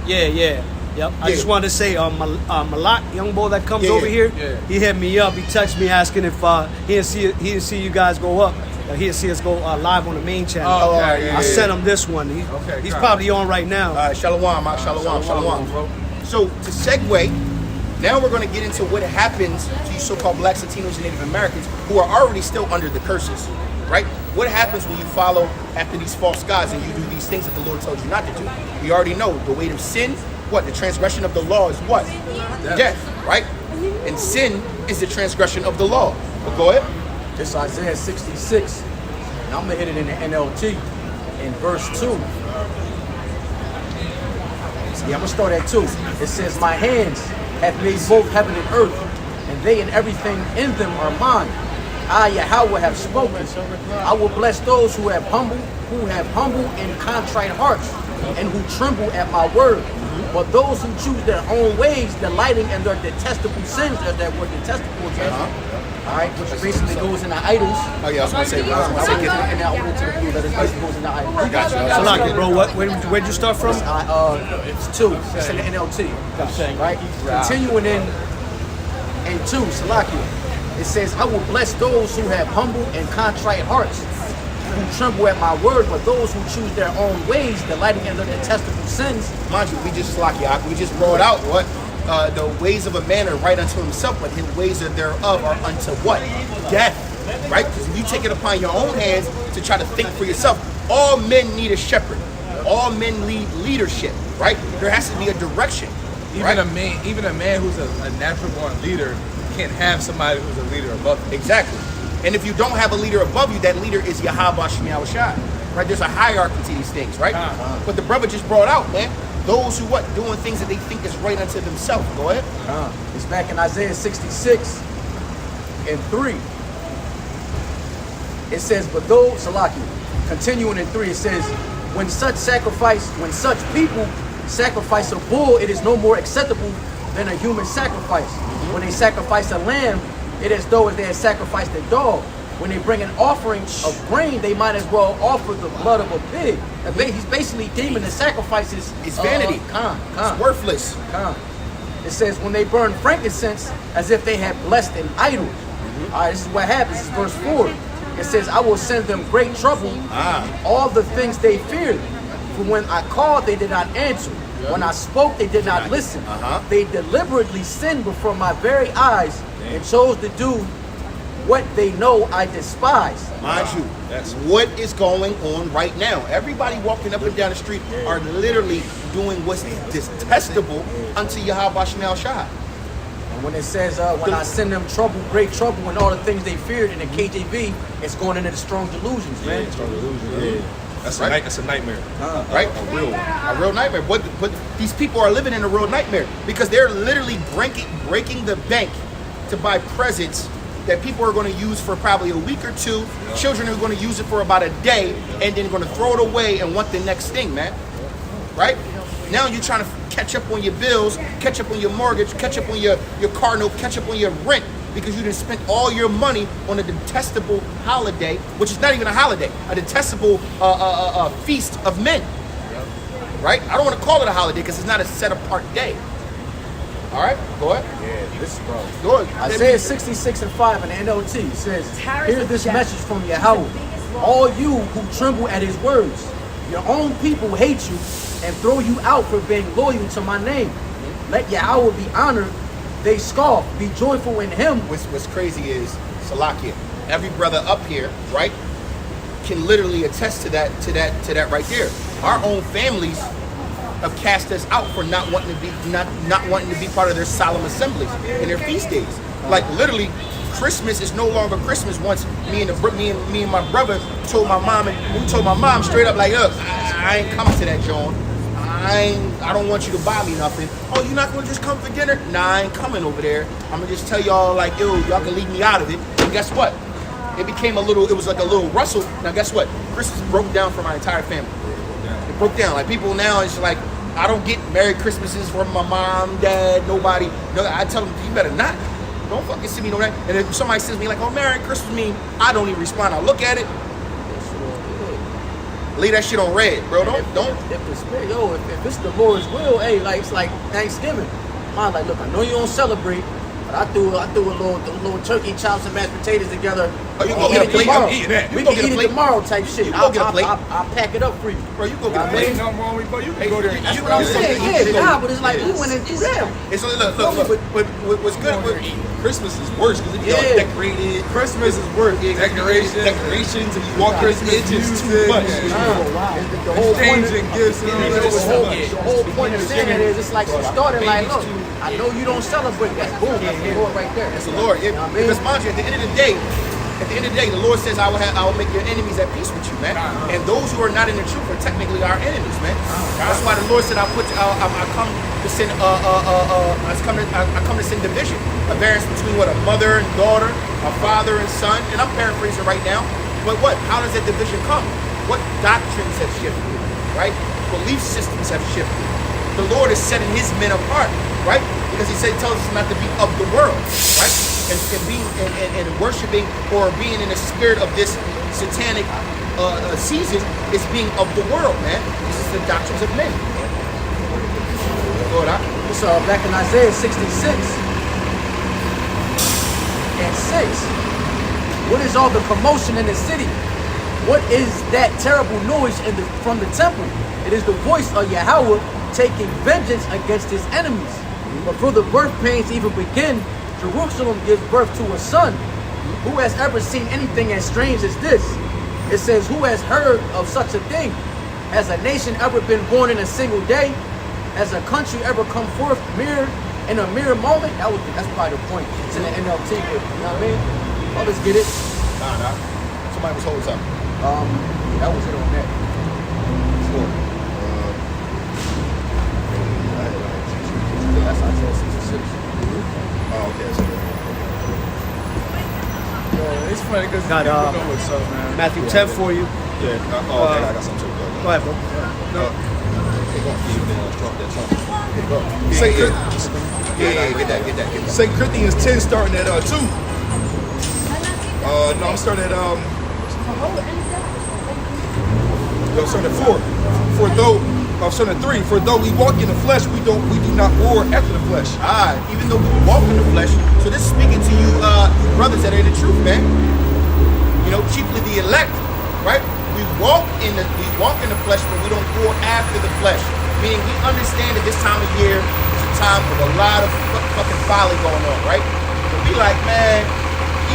Yeah. Yep. I just wanted to say, Malak, young boy that comes over here, he hit me up. He texted me asking if he didn't see you guys go up. He didn't see us go live on the main channel. I sent him this one. He's probably on right now. Shalom. Bro. So to segue, now we're going to get into what happens to you so-called Blacks, Latinos, and Native Americans who are already still under the curses, right? what happens when you follow after these false gods and you do these things that the Lord told you not to do? We already know the weight of sin. What? The transgression of the law is what? Death, right? And sin is the transgression of the law. But go ahead. This Isaiah 66, and I'm going to hit it in the NLT in verse 2. Yeah, I'm going to start at 2. It says, my hands have made both heaven and earth, and they and everything in them are mine. I, Yahweh, have spoken. I will bless those who have humble and contrite hearts, and who tremble at my word. But those who choose their own ways, delighting in their detestable sins, there's that word detestable again. All right, which basically goes into idols. Oh yeah, I was gonna say. And now over to the blue letters, basically goes into idols. Got you. Salaki, bro, where'd you start from? It's 2. It's in the NLT. Right? Continuing in 2, Salakia. It says, I will bless those who have humble and contrite hearts, who tremble at my word, but those who choose their own ways, delighting in their detestable sins. Mind you, we just brought out what the ways of a man are right unto himself, but his ways thereof are unto what? Death. Right? Because if you take it upon your own hands to try to think for yourself, all men need a shepherd. All men need leadership. Right? There has to be a direction. Even a man who's a natural born leader can't have somebody who's a leader above him. Exactly. And if you don't have a leader above you, that leader is Yahweh Shem Shai. Right? There's a hierarchy to these things, right? But the brother just brought out, man, those who doing things that they think is right unto themselves. Go ahead. It's back in Isaiah 66 and 3. It says, but those, Salaki, continuing in 3, it says, when such people sacrifice a bull, it is no more acceptable than a human sacrifice. When they sacrifice a lamb, it is though as they had sacrificed a dog. When they bring an offering of grain, they might as well offer the blood of a pig. He's basically deeming the sacrifices. It's vanity. It's worthless. It says, when they burn frankincense as if they had blessed an idol. All right, this is what happens. This is verse 4. It says, I will send them great trouble, all the things they feared. For when I called, they did not answer. When I spoke, they did not listen. They deliberately sinned before my very eyes and chose to do what they know I despise. Mind you, that's what is going on right now. Everybody walking up and down the street are literally doing what's detestable unto Yahweh Shem Shai. And when it says, when I send them trouble, great trouble, and all the things they feared in the KJV, it's going into the strong delusions, man. Strong delusions. That's right. That's a nightmare. Right? A real nightmare. But these people are living in a real nightmare because they're literally breaking the bank to buy presents that people are going to use for probably a week or two. Children are going to use it for about a day and then going to throw it away and want the next thing, man. Right? Now you're trying to catch up on your bills, catch up on your mortgage, catch up on your car note, catch up on your rent because you didn't spend all your money on a detestable holiday, which is not even a holiday, a detestable feast of men. Right? I don't want to call it a holiday because it's not a set apart day. All right, go ahead. Yeah, this bro. Go ahead. Isaiah 66 and 5 in the NLT says, hear this message from Yahweh. All you who tremble at his words, your own people hate you and throw you out for being loyal to my name. Let Yahweh be honored. They scoff. Be joyful in him. What's crazy is, Salakia, every brother up here, right, can literally attest to that right there. Our own families have cast us out for not wanting to be part of their solemn assemblies and their feast days. Like literally, Christmas is no longer Christmas. Once me and my brother told my mom, and we told my mom straight up, like, look, I ain't coming to that, John. I don't want you to buy me nothing. Oh, you're not gonna just come for dinner? Nah, I ain't coming over there. I'm gonna just tell y'all like, yo, y'all can leave me out of it. And guess what? It was like a little rustle. Now guess what? Christmas broke down for my entire family. It broke down. Like people now, it's like, I don't get Merry Christmases from my mom, dad, nobody. No, I tell them, you better not. Don't fucking send me no that. And if somebody sends me like, oh, Merry Christmas me, I don't even respond. I look at it. Leave that shit on red, bro. Don't. If it's the Lord's will, hey, like it's like Thanksgiving. Mom, like, look, I know you don't celebrate, but I threw a little turkey chops and mashed potatoes together Oh, you I'll gonna get a eat it plate? tomorrow. I'm eating that. We You gonna can get a eat it plate? tomorrow type shit. You gonna get a plate? I'll pack it up for you. Bro, you go get a I plate. Ain't nothing wrong with you. You can go there and That's eat. what I'm Yeah, saying. yeah, Yeah, yeah. nah, but it's like we went into them. It's what's good with Christmas is worse because it be all Yeah. decorated. Christmas is worth Decorations, and you walk in, it's just too music, much. yeah. The whole point of Exchanging gifts and all that stuff. the whole point of saying that is it's like she started like, look, I know you don't celebrate. That's boom. That's the Lord right there. It's the Lord. You know what I mean? Because mind you, at the end of the day, the Lord says, I will make your enemies at peace with you, man. And those who are not in the truth are technically our enemies, man. That's why the Lord said, I come to send I come to send division, a variance between what a mother and daughter, a father and son. And I'm paraphrasing right now. But what? How does that division come? What doctrines have shifted, right? Belief systems have shifted. The Lord is setting his men apart, right? Because he tells us not to be of the world, right? And being and worshiping or being in the spirit of this satanic season is being of the world, man. This is the doctrines of men. Lord, It's back in Isaiah 66 and 6. What is all the commotion in the city? What is that terrible noise from the temple? It is the voice of Yahweh taking vengeance against his enemies. Before the birth pains even begin, Jerusalem gives birth to a son. Who has ever seen anything as strange as this? It says, who has heard of such a thing? Has a nation ever been born in a single day? Has a country ever come forth in a mere moment? That's probably the point. It's in the NLT, but you know what I mean? Others get it. nah. Somebody was holding something. That was it on that. That's Isaiah 66. Oh, okay. So, It's funny because Got, people know what's up, man. Matthew 10 for you. Yeah. Okay, I got something too. Go ahead, bro. get that. 2 Corinthians 10 starting at 2. No, I'm starting at I'm starting at 4. I'm starting at 3. For though we walk in the flesh, we do not war after the flesh. Even though we walk in the flesh, so this is speaking to you, brothers that are in the truth, man. You know, chiefly the elect, right? We walk in the flesh, but we don't war after the flesh. Meaning we understand that this time of year is a time with a lot of fucking folly going on, right? But we like, man,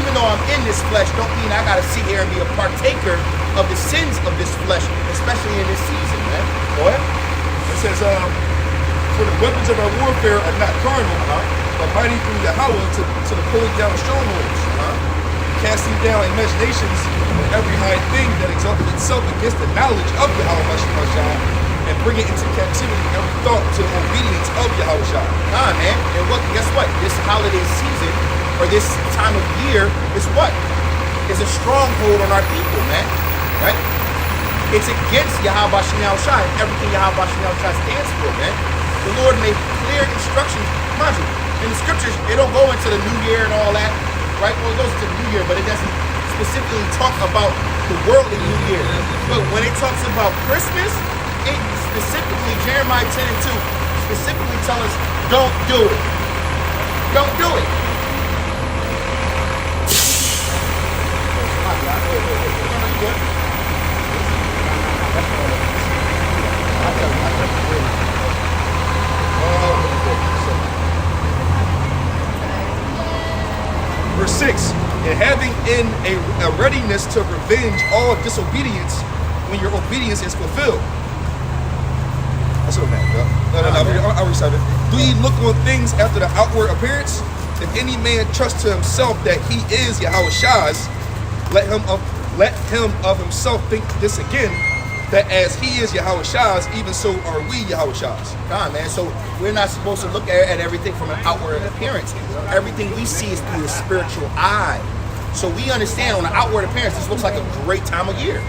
even though I'm in this flesh, don't mean I gotta sit here and be a partaker of the sins of this flesh, especially in this season, man. Go ahead. It says, for the weapons of our warfare are not carnal, but mighty through Yahweh to the pulling down of strongholds, casting down imaginations and every high thing that exalted itself against the knowledge of Yahweh, and bring it into captivity every thought to the obedience of Yahweh. Man. And guess what? This holiday season, or this time of year, is what? Is a stronghold on our people, man. Right? It's against Yahweh Shinal Shai, everything Yahweh Shinal Shai stands for, man. The Lord made clear instructions. Mind you, in the scriptures, it don't go into the new year and all that, right? Well, it goes into the new year, but it doesn't specifically talk about the worldly new year. But when it talks about Christmas, it specifically, Jeremiah 10 and 2, specifically tell us, don't do it. Don't do it. Verse 6, and having in a readiness to revenge all disobedience when your obedience is fulfilled. That's what I'm at, bro. I'll recite it. Do ye look on things after the outward appearance? If any man trust to himself that he is Yahweh Shai's, let him of himself think this again, that as he is Yahweh Shai's, even so are we Yahweh Shai's. God, man. So we're not supposed to look at everything from an outward appearance. Everything we see is through the spiritual eye. So we understand on the outward appearance, this looks like a great time of year,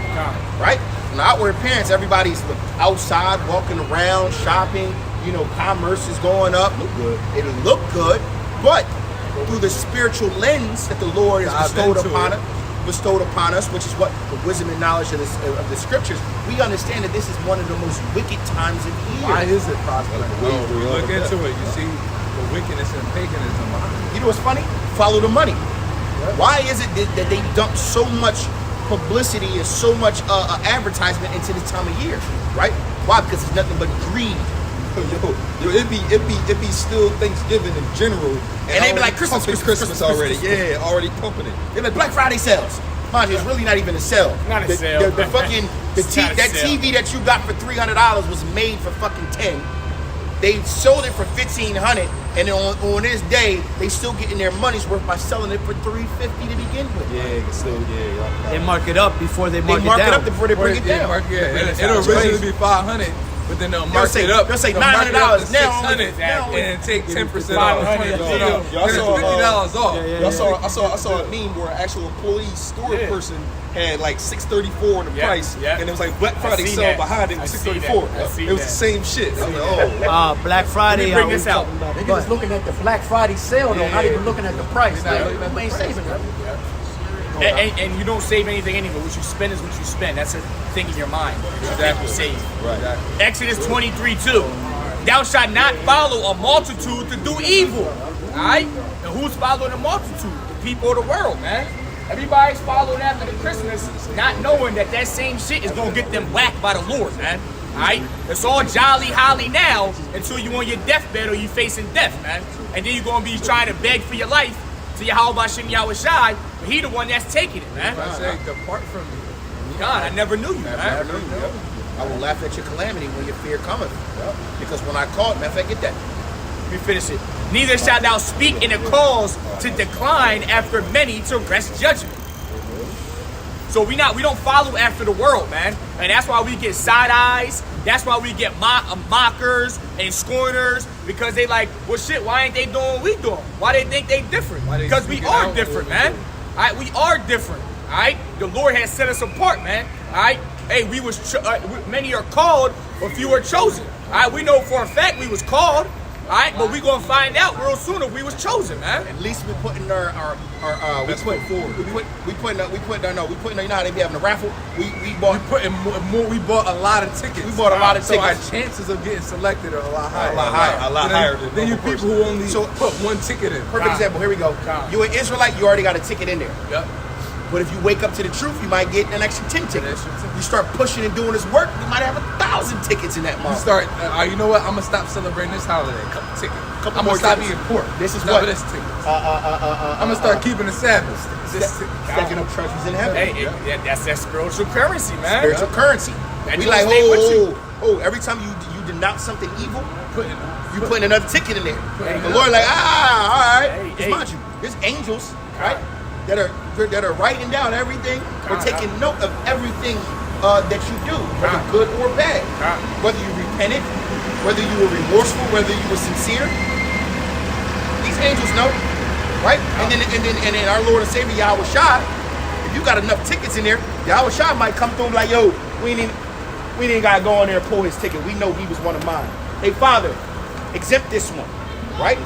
right? On the outward appearance, everybody's outside, walking around, shopping. You know, commerce is going up. Look good. It look good, but through the spiritual lens that the Lord has bestowed upon us, which is what the wisdom and knowledge of the scriptures, we understand that this is one of the most wicked times of the year. Why is it possible? We look into it. You see the wickedness and paganism. You know what's funny? Follow the money. Why is it that they dump so much publicity and so much advertisement into this time of year, right? Why? Because it's nothing but greed. Yo, it be still Thanksgiving in general, And they be like, Christmas already. Yeah, already pumping it. They're like Black Friday sales. Mind you, it's really not even a sale. Not a sale. The fucking It's not a that sale. TV that you got for $300 was made for fucking 10. They sold it for $1,500, and then on this day, they still getting their money's worth by selling it for $350 to begin with. Yeah, still, yeah. They mark it up before they They mark mark it it down. up before they bring it down. It'll originally be 500, but then they'll mark say- it up. they'll say mark it up to $900 now. 600 Now- and take 10% off. 500. Then Y'all it's saw, $50 off. I saw a meme where an actual employee store person had like $634 in the Yeah, price, yeah. and it was like Black I Friday seen sale that. behind it I was seen $634. that. I seen It was that. the same shit. I'm like, oh. Black Friday. Let me bring this out. Niggas is looking at the Black Friday sale though, not even looking at the price. They're not Like, looking at we the ain't price. saving nothing. And you don't save anything anyway. What you spend is what you spend. That's a thing in your mind. That you save. Right. Exodus 23:2. Thou shalt not follow a multitude to do evil. Alright? And who's following the multitude? The people of the world, man. Everybody's following after the Christmas, not knowing that that same shit is gonna get them whacked by the Lord, man. Alright? It's all jolly holly now until you on your deathbed or you facing death, man. And then you're gonna be trying to beg for your life to Yahweh Shem Yahweh Shai, but he the one that's taking it, man. I say, depart from me. God, I never knew you, man. I will laugh at your calamity when your fear cometh. Because when I called, matter of fact, get that. Let me finish it. Neither shalt thou speak in a cause to decline after many to wrest judgment. So we don't follow after the world, man. And that's why we get side eyes. That's why we get mockers and scorners, because they like, well shit, why ain't they doing what we doing? Why they think they different? Why they Because we speaking are out different, what we man. Alright, we are different. Alright? The Lord has set us apart, man. Alright? Hey, many are called, but few are chosen. Alright, we know for a fact we was called. Alright, but we gonna find out real soon if we was chosen, man. At least we're putting our we put you know how they be having a raffle. We bought We bought a lot of tickets. We bought a lot of So our tickets. chances of getting selected are a lot higher. A lot higher than Then you normal people who only So- put one ticket in. perfect example. Here we go. You an Israelite, you already got a ticket in there. Yep. But if you wake up to the truth, you might get an extra 10 tickets. extra 10. You start pushing and doing this work, you might have 1,000 tickets in that You month. start. You know what? I'm gonna stop celebrating this holiday. Couple tickets. Couple I'm more gonna stop tickets. eating pork. This is no, what? this tickets. I'm gonna start keeping the Sabbath. Stacking up treasures in heaven. Hey, that's that spiritual currency, man. Spiritual currency. That We don't like, stay with every time you denounce something evil, Putting you putting another ticket in there. Hey, The Lord like, all right. Hey, Because hey. mind you, there's angels, right, that are writing down everything or taking note of everything that you do, whether good or bad. Whether you repented, whether you were remorseful, whether you were sincere. These angels know, right? And then our Lord and Savior Yahweh Shai, if you got enough tickets in there, Yahweh Shai might come through and be like, yo, we ain't gotta go in there and pull his ticket. We know he was one of mine. Hey, Father, exempt this one, right?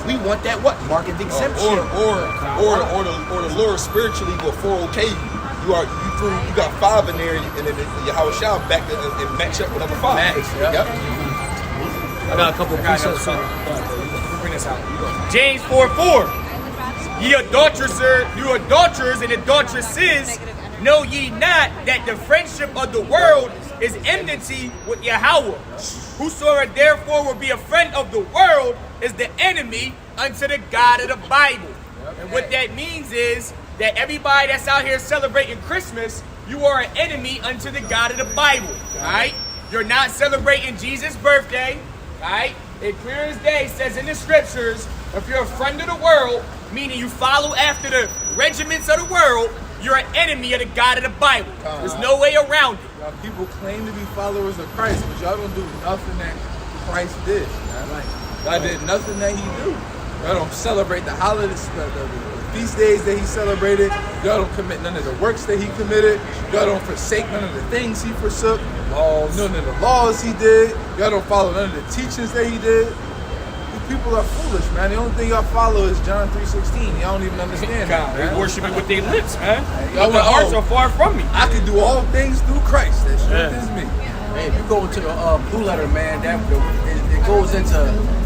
We want that what? Market exemption. Or the Lord spiritually will 4OK you. You got 5 in there, and then Yahweh Shah back and match up with number 5. Yep. I got a couple precepts. Bring this out. James 4:4. Ye adulterers and adulteresses, know ye not that the friendship of the world is enmity with Yahweh? Whosoever therefore will be a friend of the world is the enemy unto the God of the Bible. And what that means is that everybody that's out here celebrating Christmas, you are an enemy unto the God of the Bible. Alright? You're not celebrating Jesus' birthday. Alright? It clear as day says in the scriptures, if you're a friend of the world, meaning you follow after the regiments of the world, you're an enemy of the God of the Bible. There's no way around it. Y'all people claim to be followers of Christ, but y'all don't do nothing that Christ did. Man. God did nothing that he do. Y'all don't celebrate the holidays, the feast days that he celebrated. Y'all don't commit none of the works that he committed. Y'all don't forsake none of the things he forsook. None of the laws he did. Y'all don't follow none of the teachings that he did. You people are foolish, man. The only thing y'all follow is John 3:16. Y'all don't even understand that, They man. worship it with their lips, man. Y'all But their like, hearts oh, are far from me. I can do all things through Christ that strengthens me. Hey, if you go into the Blue Letter, man, it goes into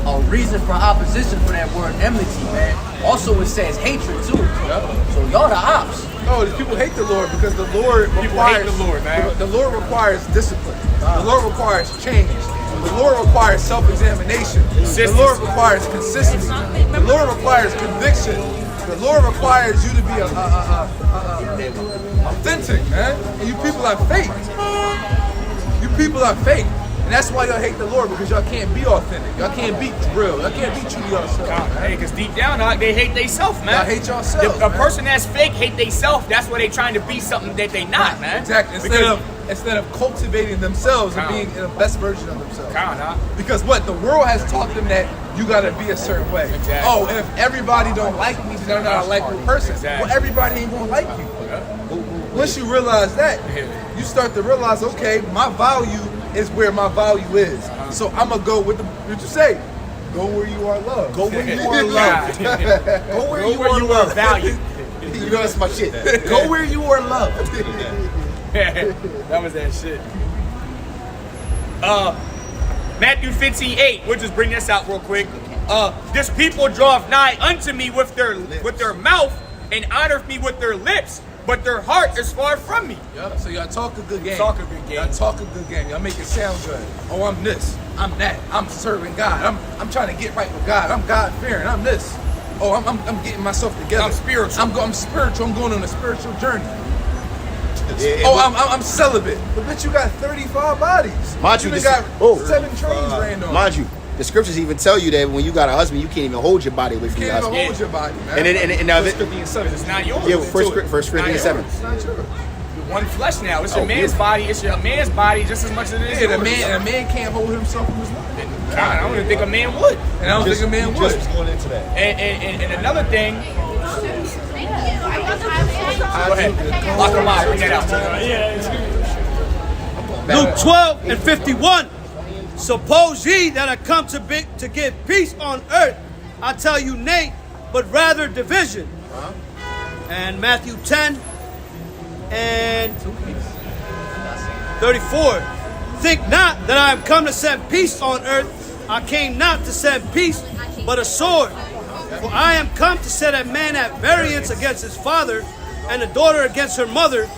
a reason for opposition for that word enmity, man. Also, it says hatred too. So y'all the ops. No, these people hate the Lord because the Lord requires hate the Lord, man. The Lord requires discipline. The Lord requires change. The Lord requires self-examination. The Lord requires consistency. The Lord requires conviction. The Lord requires you to be authentic, man. And you people are fake. You people are fake. And that's why y'all hate the Lord, because y'all can't be authentic. Y'all can't be real. Y'all can't be true to yourself. Hey, because deep down, dog, they hate theyself, man. Y'all hate yourselves, A man. person that's fake hate theyself. That's why they trying to be something that they not, man. Exactly. Instead of cultivating themselves and being the best version of themselves. Because what? The world has taught them that you gotta be a certain way. Exactly. Oh, and if everybody don't like me, then they're not a likable person. Exactly. Well, everybody ain't gonna like you. Once you realize that, you start to realize, okay, my value is where my value is. So I'm gonna go with what you say. Go where you are loved. Go where you are loved. Go where you are loved. Valued. You know that's my shit. Go where you are loved. That was that shit. Matthew 15:8. We'll just bring this out real quick. This people draweth nigh unto me with their mouth and honoreth me with their lips, but their heart is far from me. Yup. So y'all talk a good game. Talk a good game. Y'all talk a good game. Y'all make it sound good. Oh, I'm this. I'm that. I'm serving God. I'm trying to get right with God. I'm God fearing. I'm this. Oh, I'm getting myself together. I'm spiritual. I'm spiritual. I'm going on a spiritual journey. Yeah, Oh, I'm celibate. But bitch, you got 35 bodies. Mind you you, done this- got 7 trains ran on. Mind you, the scriptures even tell you that when you got a husband, you can't even hold your body away from You your can't even husband. hold your body, man. And now, It's not yours. yeah, First Corinthians 7. It's not yours. One flesh now. It's your Oh, man's yeah. body. It's your man's body just as much as it is Yeah, yours. a man can't hold himself from his wife. God, I don't even think a man would. And I don't think a man would. Just going into that. And another thing. Go Go ahead. Lock them out. Bring that out. Luke 12:51. Suppose ye that are come to give peace on earth, I tell you nay, but rather division. And Matthew 10:34. Think not that I am come to set peace on earth. I came not to set peace, but a sword. For I am come to set a man at variance against his father, and a daughter against her mother,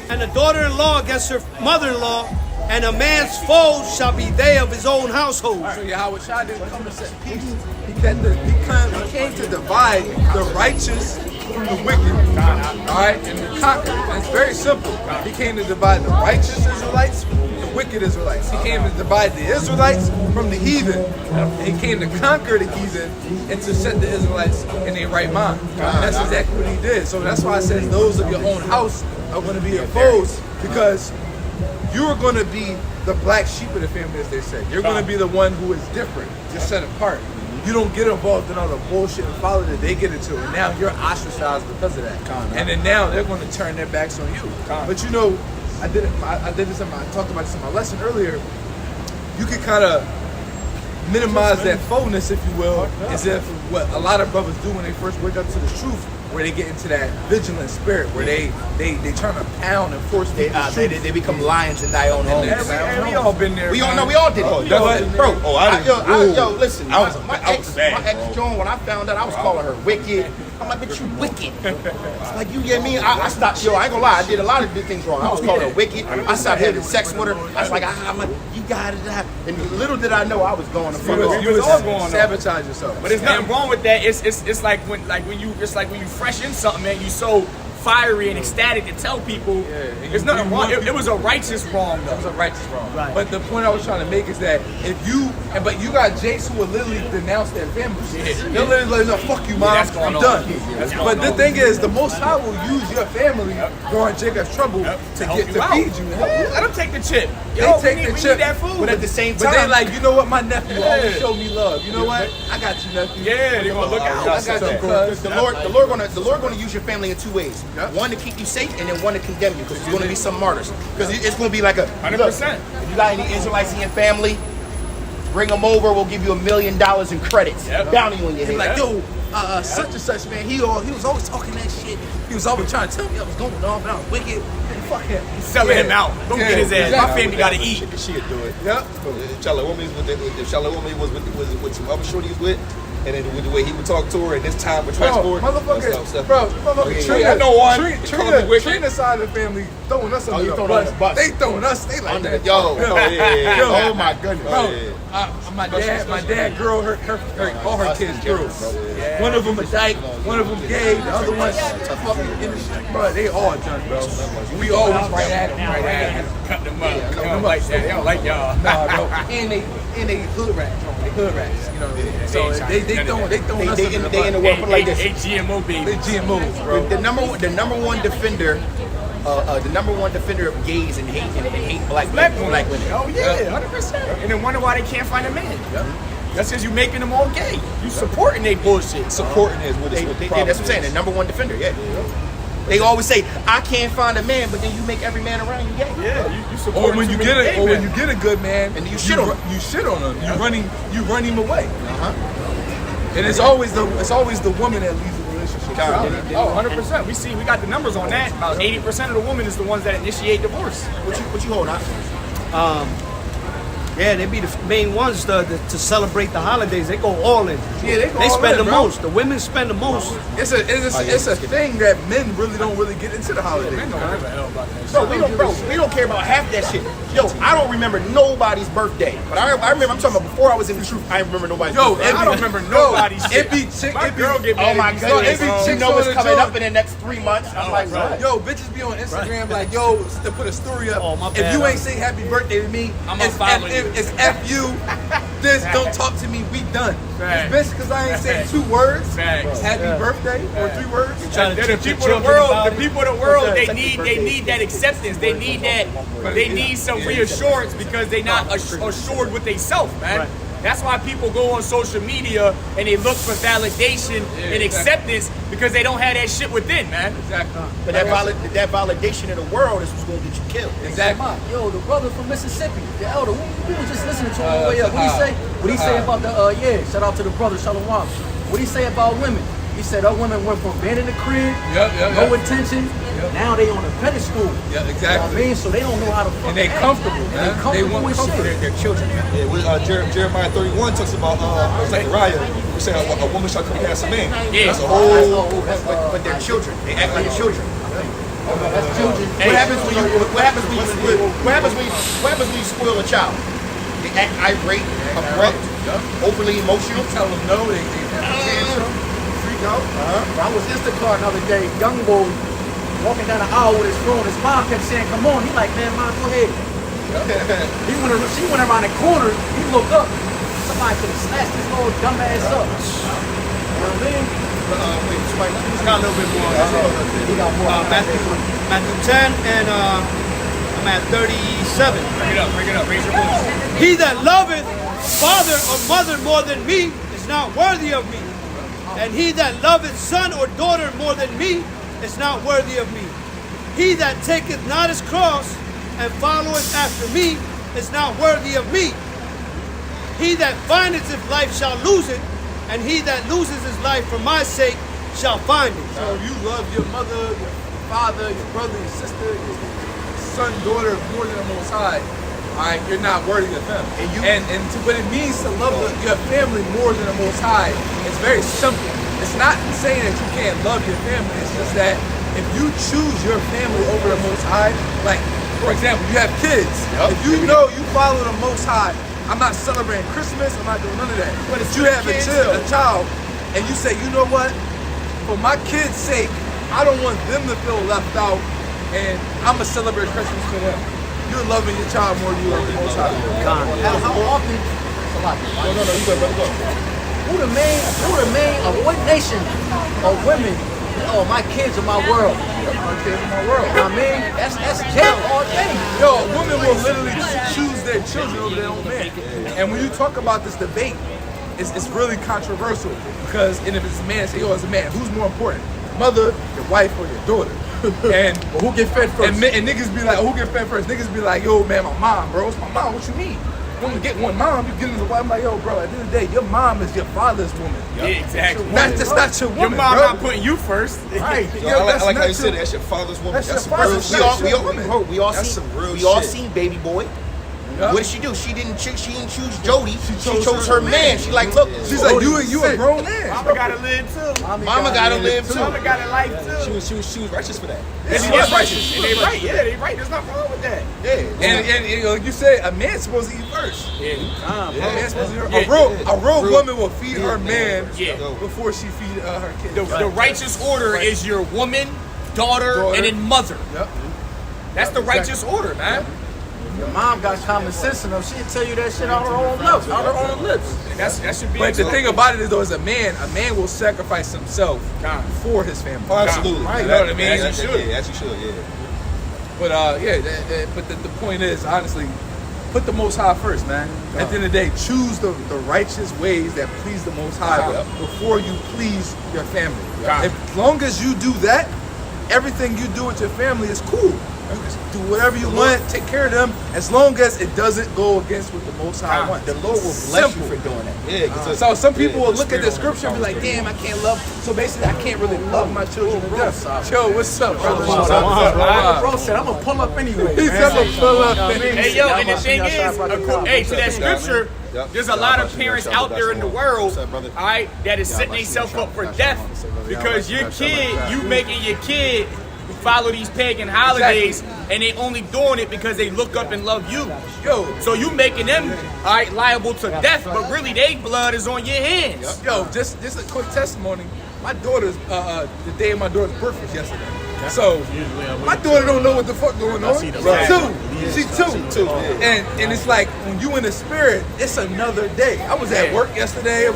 and a daughter-in-law against her mother-in-law, and a man's foes shall be they of his own household. So Yahweh Shai didn't come to set peace. He came to divide the righteous from the wicked. All right, and to conquer. And it's very simple. He came to divide the righteous Israelites from the wicked Israelites. He came to divide the Israelites from the heathen. And he came to conquer the heathen and to set the Israelites in their right mind. And that's exactly what he did. So that's why it says those of your own house are going to be opposed, because you are going to be the black sheep of the family, as they say. You're going to be the one who is different, just set apart. You don't get involved in all the bullshit and follow that they get into, and now you're ostracized because of that. And then now they're going to turn their backs on you. But you know, I talked about this in my lesson earlier. You can kind of minimize that fullness, if you will, as if what a lot of brothers do when they first wake up to the truth, where they get into that vigilant spirit, where they trying to pound and force people. They become lions in thy own home. We all been there. We all man. know, we all did it. Bro, I didn't. yo, listen. I was my ex, Joan, when I found out, I was calling her wicked. I'm like, bitch, you wicked. It's like, you get me? I stopped, I ain't gonna lie, I did a lot of big things wrong. I was calling her wicked. I started having sex with her. I was like, you got it. And little did I know I was going to fuck her. You was all going on. sabotage yourself. But there's nothing wrong with that. It's like when you fresh in something, man. You so fiery and ecstatic to tell people. There's nothing wrong. It was a righteous wrong, though. It was a righteous wrong. Right. But the point I was trying to make is that but you got Jakes who will literally denounce their families. They'll literally like, no, fuck you, mom, that's going I'm on. done. That's But going the on. thing is, the Most High will use your family during Jacob's trouble to help get you to out. feed you. Let them take the chip. They Yo, take we need the chip, that food. But at the same But they time, like, you know what, my nephew always Yeah. showed me love. You know what? I got you, nephew. Yeah, they gonna look out. I got you, cuz. the Lord gonna use your family in two ways. One to keep you safe, and then one to condemn you, because there's gonna be some martyrs. Because it's gonna be like a 100%. Look, if you got any Israelites in your family, bring them over. We'll give you $1 million in credits. Yep. Bounty on your He's head. like, yo, such and such, man. He was always talking that shit. He was always trying to tell me I was going off and I was wicked. Man, selling him out. Don't get his ass. My family gotta eat. She'll do it. Yep. If Charlotte Woman was with some other shorties with, and then with the way he would talk to her, and this time with transport, Trina side of the family throwing us under the bus. They throwing us. They like that. Oh my goodness. My dad girl, all her kids girls. One of them a dyke, one of them gay, the other one fucking in the street. Bro, they all junk, bro. We always right at them. Cut them up. They don't like that. They don't like y'all. Nah, bro. And they hood rats. They hood rats. You know what I mean? So they throwing us under the They in the bus. world like this. They GMO baby. They GMOs, bro. The number one defender of gays and hate black women. Oh yeah, 100%. And then wonder why they can't find a man. That's because you making them all gay. You supporting they bullshit. supporting is what That's what I'm saying. The number one defender. Yeah. They always say, "I can't find a man," but then you make every man around you gay. Yeah, you support. Or when you get a good man, And you shit on him. You shit on him. You run him away. And it's always the woman that leaves the relationship. Oh, 100%. We got the numbers on that. About 80% of the women is the ones that initiate divorce. What you hold on? Yeah, they be the main ones to celebrate the holidays. They go all in. Yeah, They spend the bro. most. The women spend the most. It's a thing that men really don't get into the holidays. Men don't give a hell about that. No, we don't care about half that shit. Yo, I don't remember nobody's birthday. But I remember, I'm talking about before I was in the truth, I remember nobody's birthday. I don't remember nobody's shit. It be chick. My girl get Oh mad my at me. goodness. It be You know what's chicks coming on the up in the next 3 months. I'm like, what? Yo, bitches be on Instagram like, yo, to put a story up. Oh, my If bad. you ain't say happy birthday to me, I'm it's unfollowing you. It's F you. This, don't talk to me, we done. Facts. This bitch, because I ain't say 2 words, Facts. happy birthday, or 3 words. Trying to They're the teach your people of the children world. about The it. people of the world. They need that acceptance. They need that. They need some reassurance because they not assured with they self, man. Right. That's why people go on social media and they look for validation and acceptance because they don't have that shit within, man. Exactly. But that validation in the world is what's going to get you killed. Exactly. Yo, the brother from Mississippi, the elder, we was just listening to him on the way up. What he say about the, shout out to the brother, Shalom. What he say about women? He said our women went from being in the crib, no intention, now they on a pedestal. Yeah, You know what I exactly. mean? So they don't know how to fucking And they act. comfortable, And man. they comfortable want with comfort. shit. Their children. Yeah, Jeremiah 31 talks about Zechariah. We say a woman shall come past a man. Yeah. That's a whole. But they're children. They act like children. That's children. What happens when you spoil a child? They act irate, abrupt, overly emotional. Tell them no, they have a tantrum, freak out. I was Instacart the other day, young boy walking down the aisle with his phone. His mom kept saying, "Come on." He like, "Man, mom, go ahead." She went around the corner. He looked up. Somebody could have snatched his little dumb ass up. You know what I mean? I got a little bit more. He got more. Matthew 10 and I'm at 37. Bring it up, raise your voice. He that loveth father or mother more than me is not worthy of me. And he that loveth son or daughter more than me is not worthy of me. He that taketh not his cross and followeth after me is not worthy of me. He that findeth his life shall lose it, and he that loses his life for my sake shall find it. So if you love your mother, your father, your brother, your sister, your son, daughter more than the Most High, all right, you're not worthy of them. And what it means to love your family more than the Most High, it's very simple. It's not saying that you can't love your family. It's just that if you choose your family over the Most High, like for example, you have kids. If you know you follow the Most High, I'm not celebrating Christmas. I'm not doing none of that. But if you have a child, and you say, you know what? For my kids' sake, I don't want them to feel left out, and I'm gonna celebrate Christmas for them. You're loving your child more than you love the Most High. How often? It's a lot. No, you better go. Who the main of what nation of women? Oh, my kids are my world. My kids in my world. You know what I mean? That's jail all day. Yo, women will literally choose their children over their own man. And when you talk about this debate, it's really controversial because if it's a man, say, yo, it's a man, who's more important? Mother, your wife, or your daughter? And Who get fed first? and niggas be like, who get fed first? Niggas be like, yo, man, my mom, bro. It's my mom. What you mean? don't get one mom. You get into the wife. I'm like, yo, bro. At the end of the day, your mom is your father's woman. Yeah, exactly. That's not your woman. Your mom bro. not putting you first. Right. Yo, I like how you said that's your father's woman. That's your some real father's shit. woman. We all That's seen, some real we all shit. seen Baby Boy. Yeah. What did she do? She didn't choose Jody. She chose her man. She like, look, She's like, you a grown man. Mama gotta live too. Mama gotta live too. Mama got a life too. She was righteous for that. And she was righteous. And they right. Yeah, they right. There's nothing wrong with that. Yeah. And you know, like you said, a man's supposed to eat first. Yeah. A man's supposed to eat Yeah. A real woman will feed her man Yeah. before she feed her kids. The righteous order is your woman, daughter, and then mother. Yep. That's the righteous order, man. Your mom got common sense enough. She'll tell you that shit out her own lips. Out her own lips. That should be. But the thing about it is, though, as a man will sacrifice himself for his family. Oh, absolutely. Right. You know what I mean? As You you should. should. As you should, yeah. But but the point is, honestly, put the Most High first, man. At the end of the day, choose the righteous ways that please the Most High before you please your family. As long as you do that, everything you do with your family is cool. You just do whatever you want, take care of them, as long as it doesn't go against what the Most High wants. the Lord will bless you for doing that. Yeah, 'cause So some people will look at the scripture and be like, damn, I can't love. So basically, I can't really love my children to death. Yo, what's up, brother? What's up? Bro said, I'm gonna pull up anyway. He said, "I'm pull up." Hey yo, and the thing is, hey, to that scripture, Yep. there's a lot of parents out there in the world, What's up, brother? all right, that is setting themselves up for death because your kid, you making your kid follow these pagan holidays, and they only doing it because they look up and love you. Yo, So you making them, all right, liable to death, but really their blood is on your hands. Yo, just a quick testimony. My daughter's the day of my daughter's birth was yesterday. So my daughter don't know what the fuck going on. She's two. And it's like when you in the spirit, it's another day. I was at work yesterday. It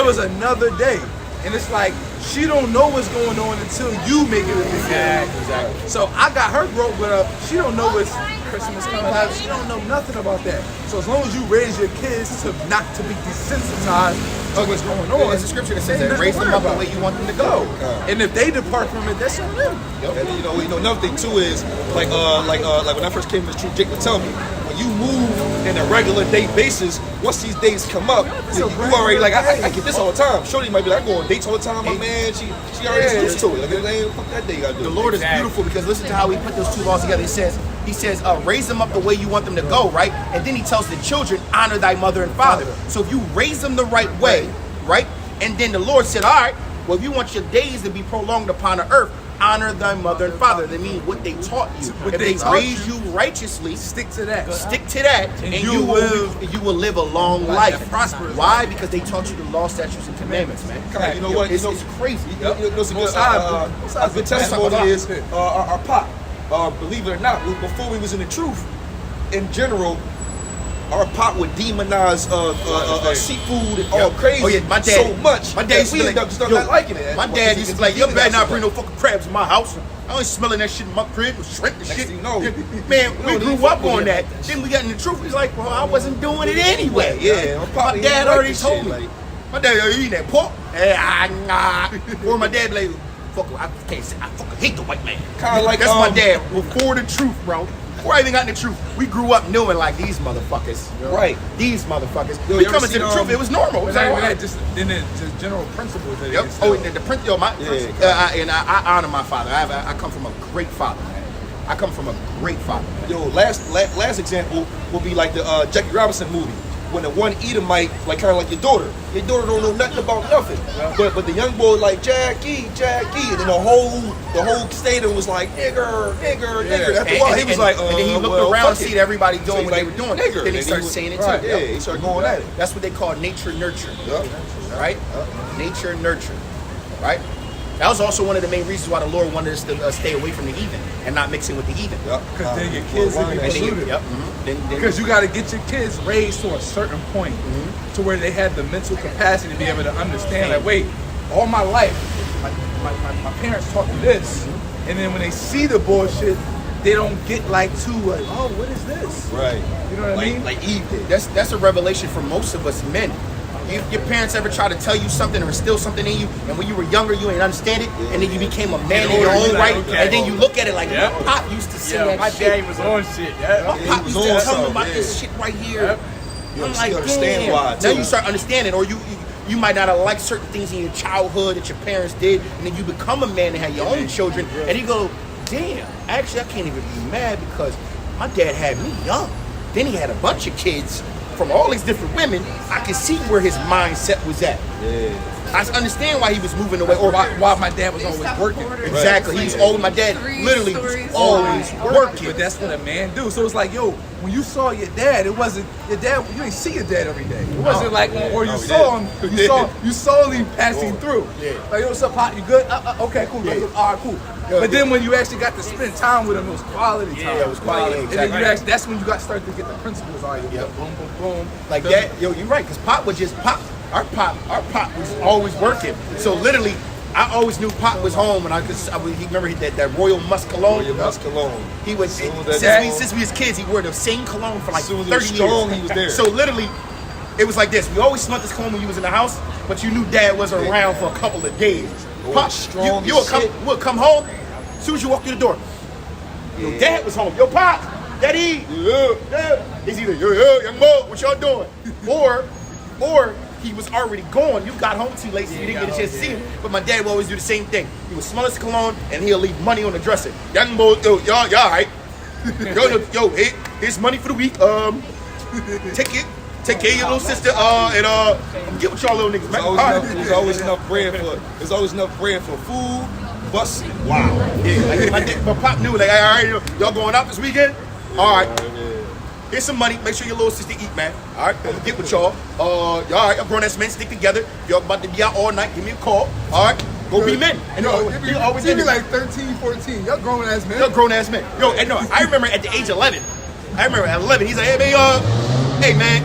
was another day. And it's like she don't know what's going on until you make it a big deal. Exactly. So I got her groped up. She don't know it's Christmas coming up. She don't know nothing about that. So as long as you raise your kids to not to be desensitized to what's going on, There's a scripture that says that raise them up the way you want them to go. and if they depart from it, that's on them. And you know, another thing too is like when I first came to the truth, Jake would tell me when you move in a regular day basis, once these days come up, you already like I get this all the time. Shorty might be like, I go on dates all the time. My man, she already used to it. Like, hey, fuck that day, gotta do. The Lord is beautiful because listen to how he put those two laws together. He says, raise them up the way you want them to go, right? And then he tells the children, honor thy mother and father. So if you raise them the right way, right? And then the Lord said, all right, well, if you want your days to be prolonged upon the earth, honor thy mother and father. That means what they taught you. What if they they taught raise you righteously, Stick to that. stick to that, and you will live a long life. Why? Because they taught you the law, statutes, and commandments, man. You know what? It's crazy. You know, what's a good testimony is our pop. Believe it or not, before we was in the truth, in general, our pop would demonize seafood and all crazy. Oh yeah, my dad. So much. My dad used to we be end like, up just not liking it. My dad used to be like, you better not bring no fucking crabs in my house. I ain't smelling that shit in my crib with shrimp and shit. thing you know, Man, we don't grew even up fuck with on it. that. Then we got in the truth. He's like, well, I wasn't doing it anyway. Yeah, my dad like already this told shit, me. like- My dad, you eating that pork? Or my dad be like, fuck, I can't say, I fucking hate the white man. Kinda like, that's my dad before the truth, bro. Before I even got in the truth, we grew up knowing like these motherfuckers. Right. These motherfuckers. Yo, We you ever coming to the seen, truth. It was normal. It was like, Not even wow. that, just then the general principles that Yep. it is. Oh, and the print. Yo, my Yeah. and I honor my father. I come from a great father, man. I come from a great father, man. Yo, last example will be like the Jackie Robinson movie. When the one Edomite, like kind of like your daughter don't know nothing about nothing. But the young boy like Jackie, and then the whole stadium was like nigger. After a while, he was like, and then he looked well, around and fuck see it. everybody So doing he's what they like, were doing. nigger. Then he And started was- saying it right, too. Yeah, he started going at it. That's what they call nature nurture. Yup. All right, nature nurture. Right. That was also one of the main reasons why the Lord wanted us to stay away from the heathen and not mixing with the heathen. Because then your kids will be And then, polluted. then Because you got to get your kids raised to a certain point to where they have the mental capacity to be able to understand that, wait, all my life, my parents taught me this. And then when they see the bullshit, they don't get like too like, oh, what is this? Right. You know what I mean? Like Eve did. that's a revelation for most of us men. Your parents ever try to tell you something or instill something in you, and when you were younger, you ain't understand it, and then you became a man in your own right, and then you look at it like, my pop used to say that my shit. dad was on shit. Yeah. My pop used to tell me about this shit right here. You I'm like, understand damn. why, Now too. you start understanding, or you might not have liked certain things in your childhood that your parents did, and then you become a man and have your own children, and you go, damn, actually I can't even be mad because my dad had me young. Then he had a bunch of kids from all these different women. I can see where his mindset was at. Yeah. I understand why he was moving away, or Why my dad was always working. exactly. He was always, my dad literally was always working. But that's what a man do. So it's like, yo, when you saw your dad, it wasn't your dad. You didn't see your dad every day. It wasn't like, or you saw him. You saw him passing through. Like, yo, what's up, Pop? You good? Okay, cool. All right, cool. But then when you actually got to spend time with him, it was quality time. Yeah, it was quality. And then you actually, that's when you got to start to get the principles. All right, boom, boom, boom. Like that, yo, you're right, because Pop was just Pop. Our Pop was always working. So literally, I always knew Pop was home, and he remember that Royal Musk cologne. Royal Musk cologne. He was Soon as that since we was kids, he wore the same cologne for like Soon as 30 he was strong, years. he was there. So literally, it was like this. We always smelled this cologne when you was in the house, but you knew Dad wasn't around for a couple of days. Boy, Pop, strong you would as come, shit. would come home. As soon as you walk through the door, your dad was home. Yo, Pop, Daddy, yeah. He's either young boy, what y'all doing, or he was already gone. You got home too late, so you didn't get a chance to see him. But my dad would always do the same thing. He would smell his cologne, and he'll leave money on the dresser. Young boy, yo, y'all all right? yo, hey, here's money for the week. Take care of your little sister, and get with y'all little niggas, man. There's always enough bread for food, bus. Wow. Yeah, like my dad, but Pop knew, like, all right, y'all going out this weekend? All right. Here's some money. Make sure your little sister eat, man. All right, I'm gonna get with y'all. All right, y'all grown ass men, stick together. If y'all about to be out all night, give me a call. All right, go be men. And he always did be it. like 13, 14. Y'all grown ass man. You're grown ass men. Yo, and no, I remember at the age of 11. At 11, he's like, hey man,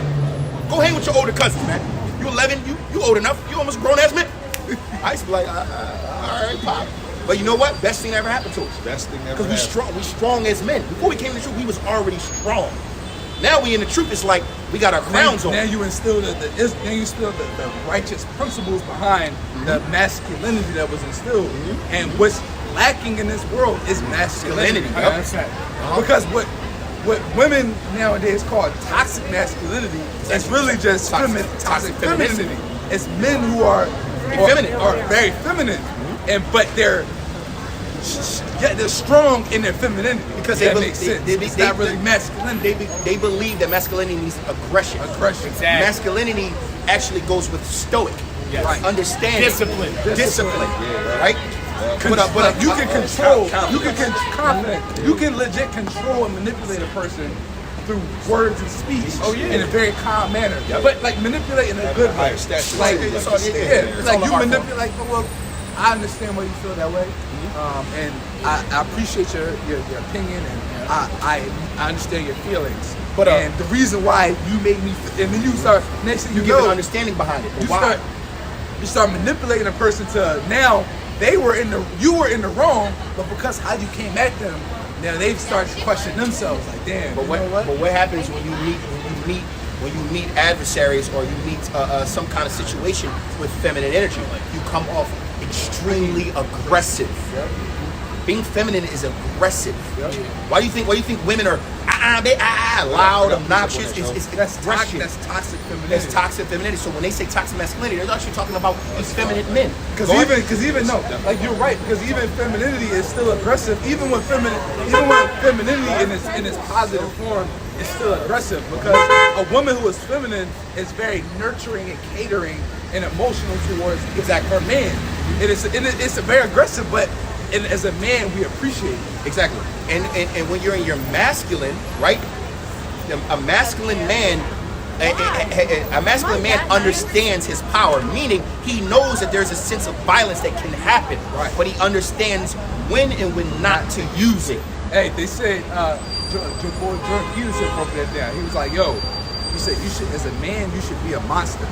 go hang with your older cousins, man. You 11, you old enough. You almost grown ass man. I used to be like, all right, Pop. But you know what? Best thing that ever happened to us. Best thing ever Because happened. we strong as men. Before we came to the truth, we was already strong. Now we in the truth, it's like we got our crowns on. Now you instill the righteous principles behind the masculinity that was instilled, and what's lacking in this world is masculinity. Yep. Because what women nowadays call toxic masculinity is really just toxic femininity. It's men who are Effeminate. are very feminine, but they're strong in their femininity Because that they makes sense. It's they- not really masculinity. They believe that masculinity means aggression. Exactly. Masculinity actually goes with stoic, Right. understanding, Discipline. right? But you can control. You can confident. You can legit control and manipulate a person through words and speech in a very calm manner. But like manipulate in a good way. Higher stature. Like It's all- yeah, it's like all you our fault. manipulate. Well, I understand why you feel that way, and I appreciate your opinion, and I understand your feelings. But, and the reason why you made me, and then you start next thing You you give an know, understanding behind it. you Why? start manipulating a person to now you were in the wrong, but because how you came at them, now they've started to question themselves. Like, damn, But you know what? what happens when you meet adversaries or you meet some kind of situation with feminine energy? You come off extremely aggressive. Being feminine is aggressive. Why do you think women are loud, obnoxious? It's That's aggression. toxic femininity. That's toxic femininity. So when they say toxic masculinity, they're actually talking about effeminate men. Because even no, like you're right. Because even femininity is still aggressive. Even when femininity in its positive form is still aggressive. Because a woman who is feminine is very nurturing and catering and emotional towards her man. It's very aggressive, but as a man, we appreciate it. Exactly. And when you're in your masculine, right? A masculine man understands his power, meaning he knows that there's a sense of violence that can happen, Right. but he understands when and when not to use it. Hey, they said Jordan Peterson broke that down. He was like, "Yo," he said, "You should, as a man, you should be a monster,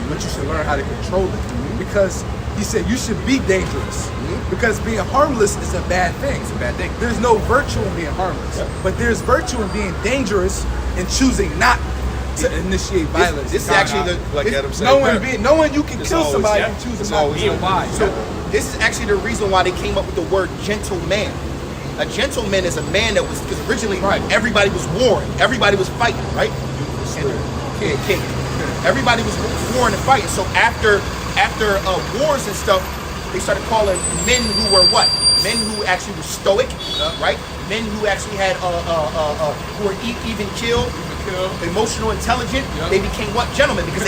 but you should learn how to control it." Because he said you should be dangerous. Because being harmless is a bad thing. It's a bad thing. There's no virtue in being harmless, but there's virtue in being dangerous and choosing not to initiate violence. This is actually Like Adam said. knowing you can It's kill always- somebody yeah. and choosing It's not to. always Being wise. So this is actually the reason why they came up with the word gentleman. A gentleman is a man that was, because originally everybody was warring, everybody was fighting, right? Yeah, king. Everybody was warring and fighting. So after wars and stuff, they started calling men who were what? Men who actually were stoic, right? Men who actually had who were even killed, emotional, intelligent. They became what? Gentlemen, because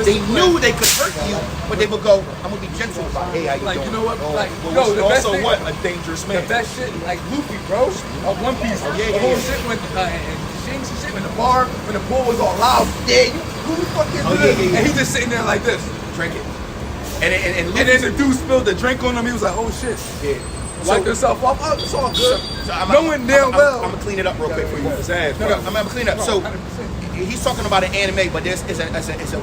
they knew they could hurt you, but they would go, I'm gonna be gentle about it. Hey, how you Like, doing? you know what? Like, Well, yo, the best also thing, what? A dangerous the man. best shit, like Luffy, bro, of One Piece. yeah, the whole yeah. shit when and Shanks and shit when the bar, when the bull was all loud. Yeah, you who the fuck is Oh, this? yeah. And he just sitting there like this. Drink it. And And then the dude spilled the drink on him. He was like, oh shit. yeah. Wiped himself off. Oh, it's all good. So Knowing damn well. I'm gonna clean it up real quick for you. His ass, No, bro. I'm gonna clean it up. So 100%. he's talking about an anime, but this is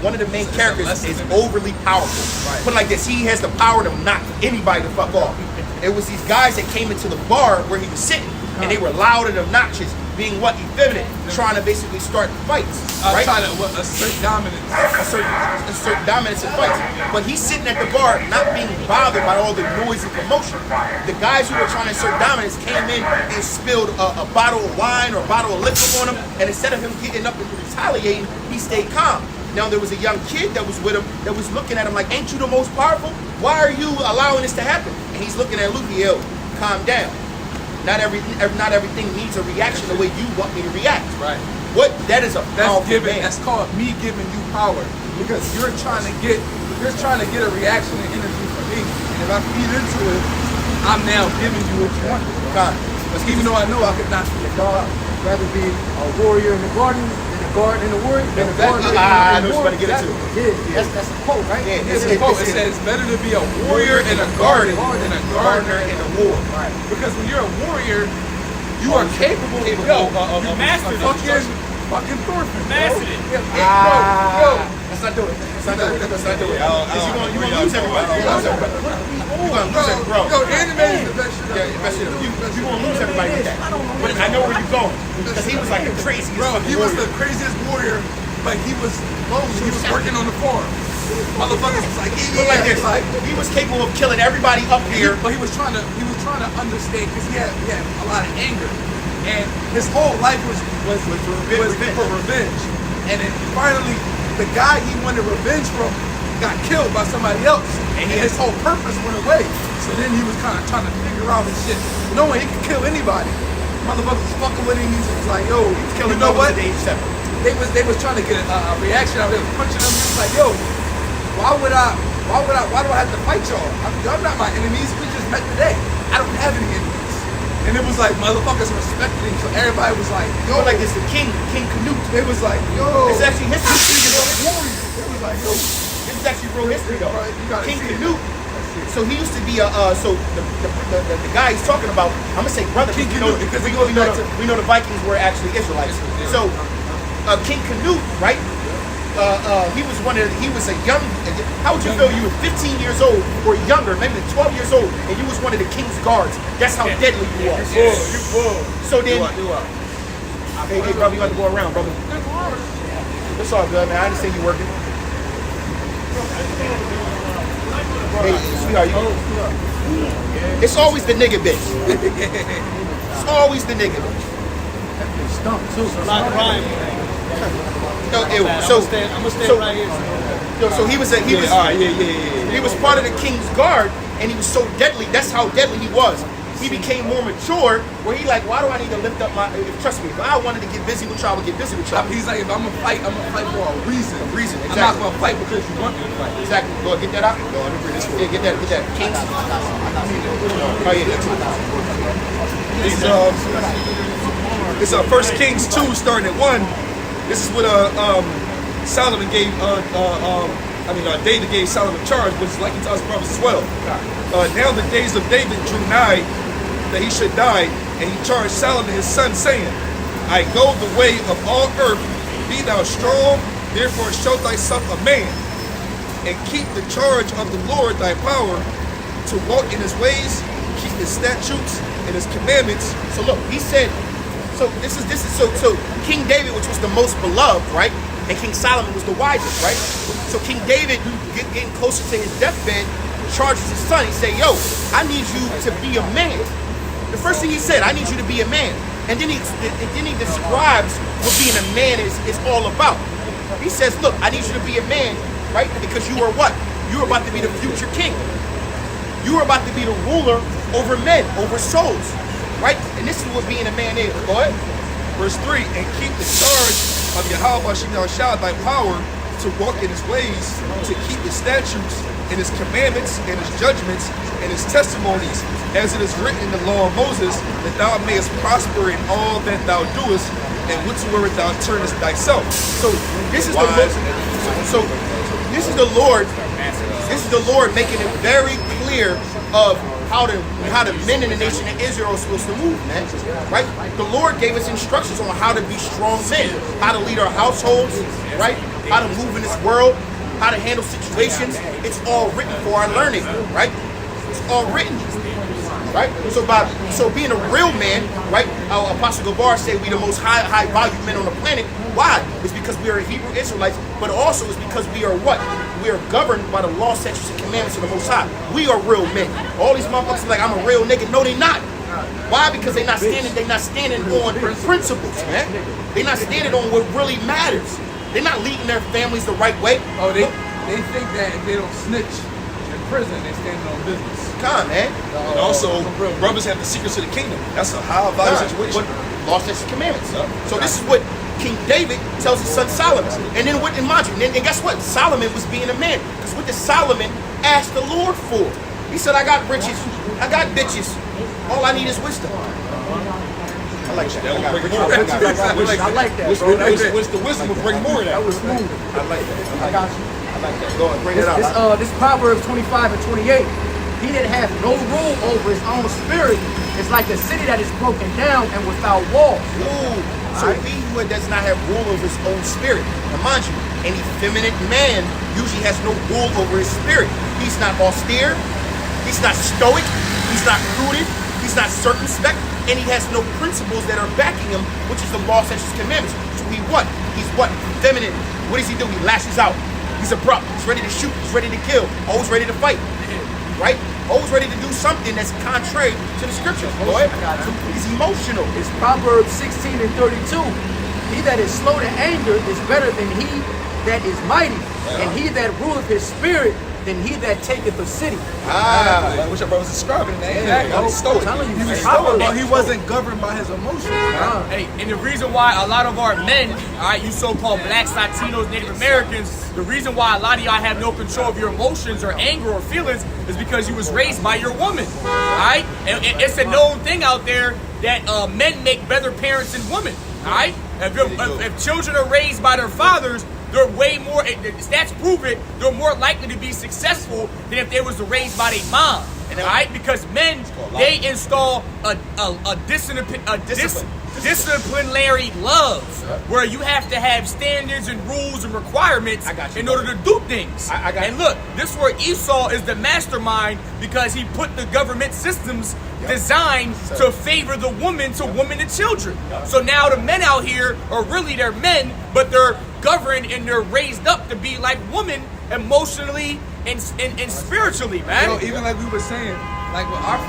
one of the main characters is overly powerful. Right. Put it like this, he has the power to knock anybody the fuck off. It was these guys that came into the bar where he was sitting, and they were loud and obnoxious, being what? Effeminate, trying to basically start fights. Right? Trying to assert dominance. assert dominance in fights. But he's sitting at the bar not being bothered by all the noise and commotion. The guys who were trying to assert dominance came in and spilled a bottle of wine or a bottle of liquor on him, and instead of him getting up and retaliating, he stayed calm. Now there was a young kid that was with him that was looking at him like, ain't you the most powerful? Why are you allowing this to happen? And he's looking at Luffy, yo, calm down. Not everything needs a reaction the way you want me to react. Right. What? That is a powerful man. That's called me giving you power because you're trying to get a reaction and energy from me, and if I feed into it, I'm now giving you what you want. God. Even though I know I could not be a god, I'd rather be a warrior in the garden than a guard in the warrior. Than a That- gardener I know in the what you're about to get war. into. Yeah, that's a quote, right? Yeah, It's a quote. It says, "Better to be a warrior in a garden than a gardener in a war." Right. Because when you're a warrior, you are capable of mastered it. fucking Thorfinn. Mastered it. Let's not do it. Let's not do it. Let's not do it. Because you're going to lose everybody. You're going to lose everybody. You're going to lose everybody. Yo, anime is the best shit. Yeah, best shit ever. You're going to lose everybody with that. But I know where you're going. Because he was like the craziest Bro, fucking he was the warrior. craziest warrior, but he was lonely. He was working on the farm. Motherfuckers was like, But like this, like, he was capable of killing everybody up here. but he was trying to understand because he had a lot of anger, and his whole life was for revenge. And then finally, the guy he wanted revenge from got killed by somebody else, and his whole purpose went away. So then he was kind of trying to figure out his shit, knowing he could kill anybody. Motherfuckers fucking with him. He was like, yo, Killing you know what? at age 7. They was trying to get a reaction out of it, punching him. He was like, yo, why do I have to fight y'all? Y'all not my enemies. We just met today. I don't have any enemies. And it was like motherfuckers respected him, so everybody was like, yo, Go like this, the King Canute. it was like, yo, It's actually history. it was like, yo, This is actually real history though. Right, you gotta King see it. Canute. So he used to be so the guy he's talking about, I'm gonna say brother, King because Canute, because we it know, goes back to- we know the Vikings were actually Israelites. So King Canute, right? He was a young. How would you feel? You were 15 years old or younger, maybe 12 years old, and you was one of the king's guards. That's how deadly you was. you full. So then, Do I? hey brother, you got to go around, brother. It's all good, man. I understand you working. Hey, sweetheart, it's always the nigga bitch. It's always the nigga bitch. Stump too. Black Ryan. No, I'm gonna stand right here. So he was All right, yeah. he was part of the king's guard, and he was so deadly. That's how deadly he was. He became more mature, where he like, why do I need to lift up my? Trust me, if I wanted to get busy with y'all, I would get busy with y'all. He's like, if I'm gonna fight for a reason. Reason, I'm not exactly. gonna fight because you want me to fight. Exactly. Go ahead, get that out. Go ahead, bring this. Yeah, get that. Kings. Oh yeah. It's 1 Kings 2 starting at 1. This is what Solomon gave David gave Solomon charge, which is like he tells his brothers as well. Now the days of David drew nigh that he should die, and he charged Solomon his son, saying, I go the way of all earth, be thou strong, therefore show thyself a man, and keep the charge of the Lord thy power, to walk in his ways, keep his statutes and his commandments. So look, he said. So this is so King David, which was the most beloved, right? And King Solomon was the wisest, right? So King David, getting closer to his deathbed, charges his son. He said, yo, I need you to be a man. The first thing he said, I need you to be a man. And then he describes what being a man is all about. He says, look, I need you to be a man, right? Because you are what? You are about to be the future king. You are about to be the ruler over men, over souls, right? And this is what being a man is. Go ahead. Verse 3, and keep the charge of Yahweh Shah thy power to walk in his ways, to keep his statutes and his commandments and his judgments and his testimonies, as it is written in the law of Moses, that thou mayest prosper in all that thou doest, and whatsoever thou turnest thyself. So this is the Lord. So this is the Lord. This is the Lord making it very clear of how the men in the nation of Israel are supposed to move, man. Right? The Lord gave us instructions on how to be strong men, how to lead our households, right? How to move in this world, how to handle situations. It's all written for our learning, right? It's all written. Right? So being a real man, right? Our Apostle Gabar said we the most high value men on the planet. Why? It's because we are Hebrew Israelites, but also it's because we are what? We are governed by the law, statutes, and commandments of the Most High. We are real men. All these motherfuckers are like, I'm a real nigga. No, they not. Why? Because they're not standing on principles, man. They're not standing on what really matters. They're not leading their families the right way. Oh, they think that if they don't snitch in prison, they standing on business. Come on, man. And also, brothers have the secrets of the kingdom. That's a high value situation. Law, statutes, and commandments. So this is what King David tells his son Solomon. And then what in mind you? And guess what? Solomon was being a man. Because what did Solomon ask the Lord for? He said, I got riches. I got bitches. All I need is wisdom. I like that. That will bring more. I like that, bro. What's the wisdom will bring more of that. That was smooth. I like that. I got you. I like that. Go ahead, bring it out. This Proverbs 25 and 28. He that hath no rule over his own spirit is like a city that is broken down and without walls. Ooh. So he who does not have rule over his own spirit. Now mind you, an effeminate man usually has no rule over his spirit. He's not austere. He's not stoic. He's not prudent. He's not circumspect. And he has no principles that are backing him, which is the law, statutes, commandments. So he what? He's what? Feminine. What does he do? He lashes out. He's abrupt. He's ready to shoot. He's ready to kill. Always ready to fight. Right? Always ready to do something that's contrary to the scriptures. Go ahead. He's emotional. It's Proverbs 16 and 32. He that is slow to anger is better than he that is mighty, and he that ruleth his spirit than he that taketh a city. Like what your brother's describing. Exactly. He's stoic. He was Well, he wasn't governed by his emotions. Hey, and the reason why a lot of our men, all right, you so-called blacks, Latinos, Native Americans, the reason why a lot of y'all have no control of your emotions or anger or feelings is because you was raised by your woman, all right? And it's a known thing out there that men make better parents than women, all right? If children are raised by their fathers, they're way more, stats prove it, they're more likely to be successful than if they was raised by their mom. All right, because men, they install a disciplinary love, where you have to have standards and rules and requirements in order to do things. And look, this is where Esau is the mastermind, because he put the government systems designed to favor the woman to women and children. So now the men out here are really, they're men, but they're governed and they're raised up to be like women emotionally and spiritually, man. You know, even like we were saying, like with our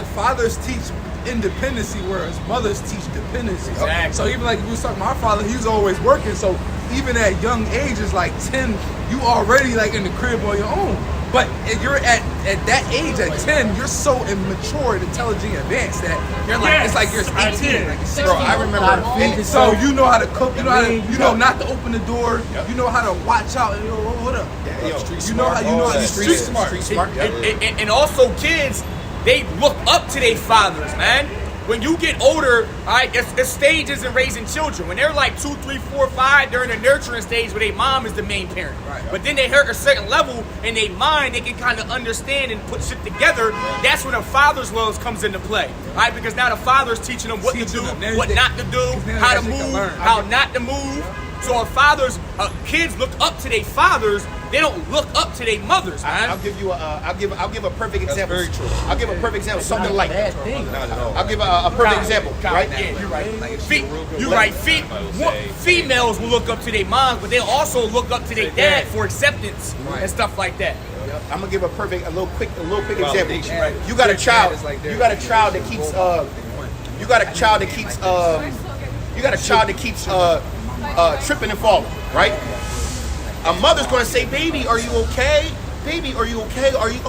fathers teach independency, whereas mothers teach dependency. Exactly. So even like we was talking about our father, he was always working. So even at young ages, like 10, you already like in the crib on your own. But if you're at that age, at 10, you're so immature and intelligent and advanced that you're like, it's like you're 18. Like, 16. Bro, I remember. And so you know how to cook, you know how to, you know not to open the door, you know how to watch out, and you know, what up? You know how you street smart. Street smart. And also kids, they look up to their fathers, man. When you get older, all right, it's stages in raising children. When they're like 2, 3, 4, 5, they're in the nurturing stage where their mom is the main parent. Right. But then they hit a certain level in their mind, they can kind of understand and put shit together. That's when a father's love comes into play, all right? Because now the father's teaching them what to do, what not to do, how to move, how not to move. So kids look up to their fathers. They don't look up to their mothers, man. I'll give you I'll give a perfect example. Very true. I'll give a perfect example. Something like that. Not at all. I'll give a perfect example. Right? Yeah, you're right. You're right. Females will look up to their moms, but they'll also look up to their dad for acceptance and stuff like that. I'm gonna give a little quick example. Right. You got a child. You got a child that keeps tripping and falling, right? A mother's gonna say, "Baby, are you okay? Baby, are you okay? Are you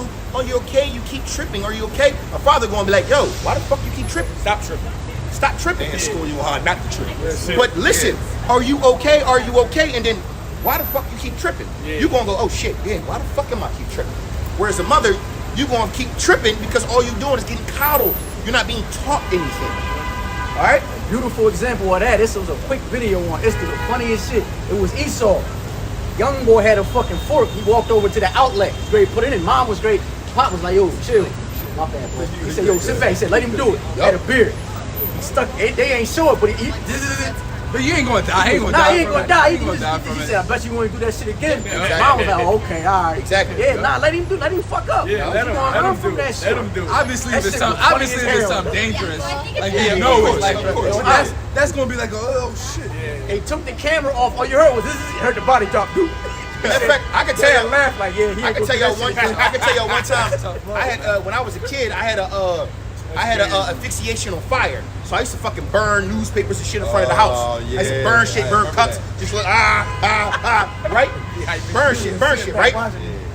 okay? You keep tripping. Are you okay?" A father gonna be like, "Yo, why the fuck you keep tripping? Stop tripping. Stop tripping." And school you hard not to trip. But listen, are you okay? Are you okay? And then, why the fuck you keep tripping? You gonna go, "Oh shit, yeah, why the fuck am I keep tripping?" Whereas a mother, you gonna keep tripping because all you doing is getting coddled. You're not being taught anything. All right? Beautiful example of that. This was a quick video on Insta. The funniest shit. It was Esau. Young boy had a fucking fork. He walked over to the outlet. He was ready to put it in. Mom was great. Pop was like, "Yo, chill." My bad, bro. He said, "Yo, sit back." He said, "Let him do it." He had a beard. He stuck. They ain't sure, but he But you ain't gonna die. He ain't gonna nah, die. he ain't from gonna it. die. He ain't gonna die from He it. said, "I bet you won't do that shit again." Exactly. Mom was like, "Oh, okay, all right." Exactly. Yeah, nah, let him fuck up. Yeah, let him learn do from it. that Let shit. him do it. Obviously, That if it's shit something, was funny obviously as if it's hell. something dangerous, like Yeah, you know, of it's course, like of course. that's gonna be like, oh shit. They took the camera off. All you heard was this. Heard the body drop. Dude. Matter of fact, I can Tell tell you, you. laugh like, yeah, he I ain't can gonna tell do y'all that one. shit. I can tell y'all one time. I had when I was a kid. I had a asphyxiation on fire. So I used to fucking burn newspapers and shit in front of the house. Oh, I used to yeah. burn shit, I burn remember cups, that. just like right? Burn shit, right?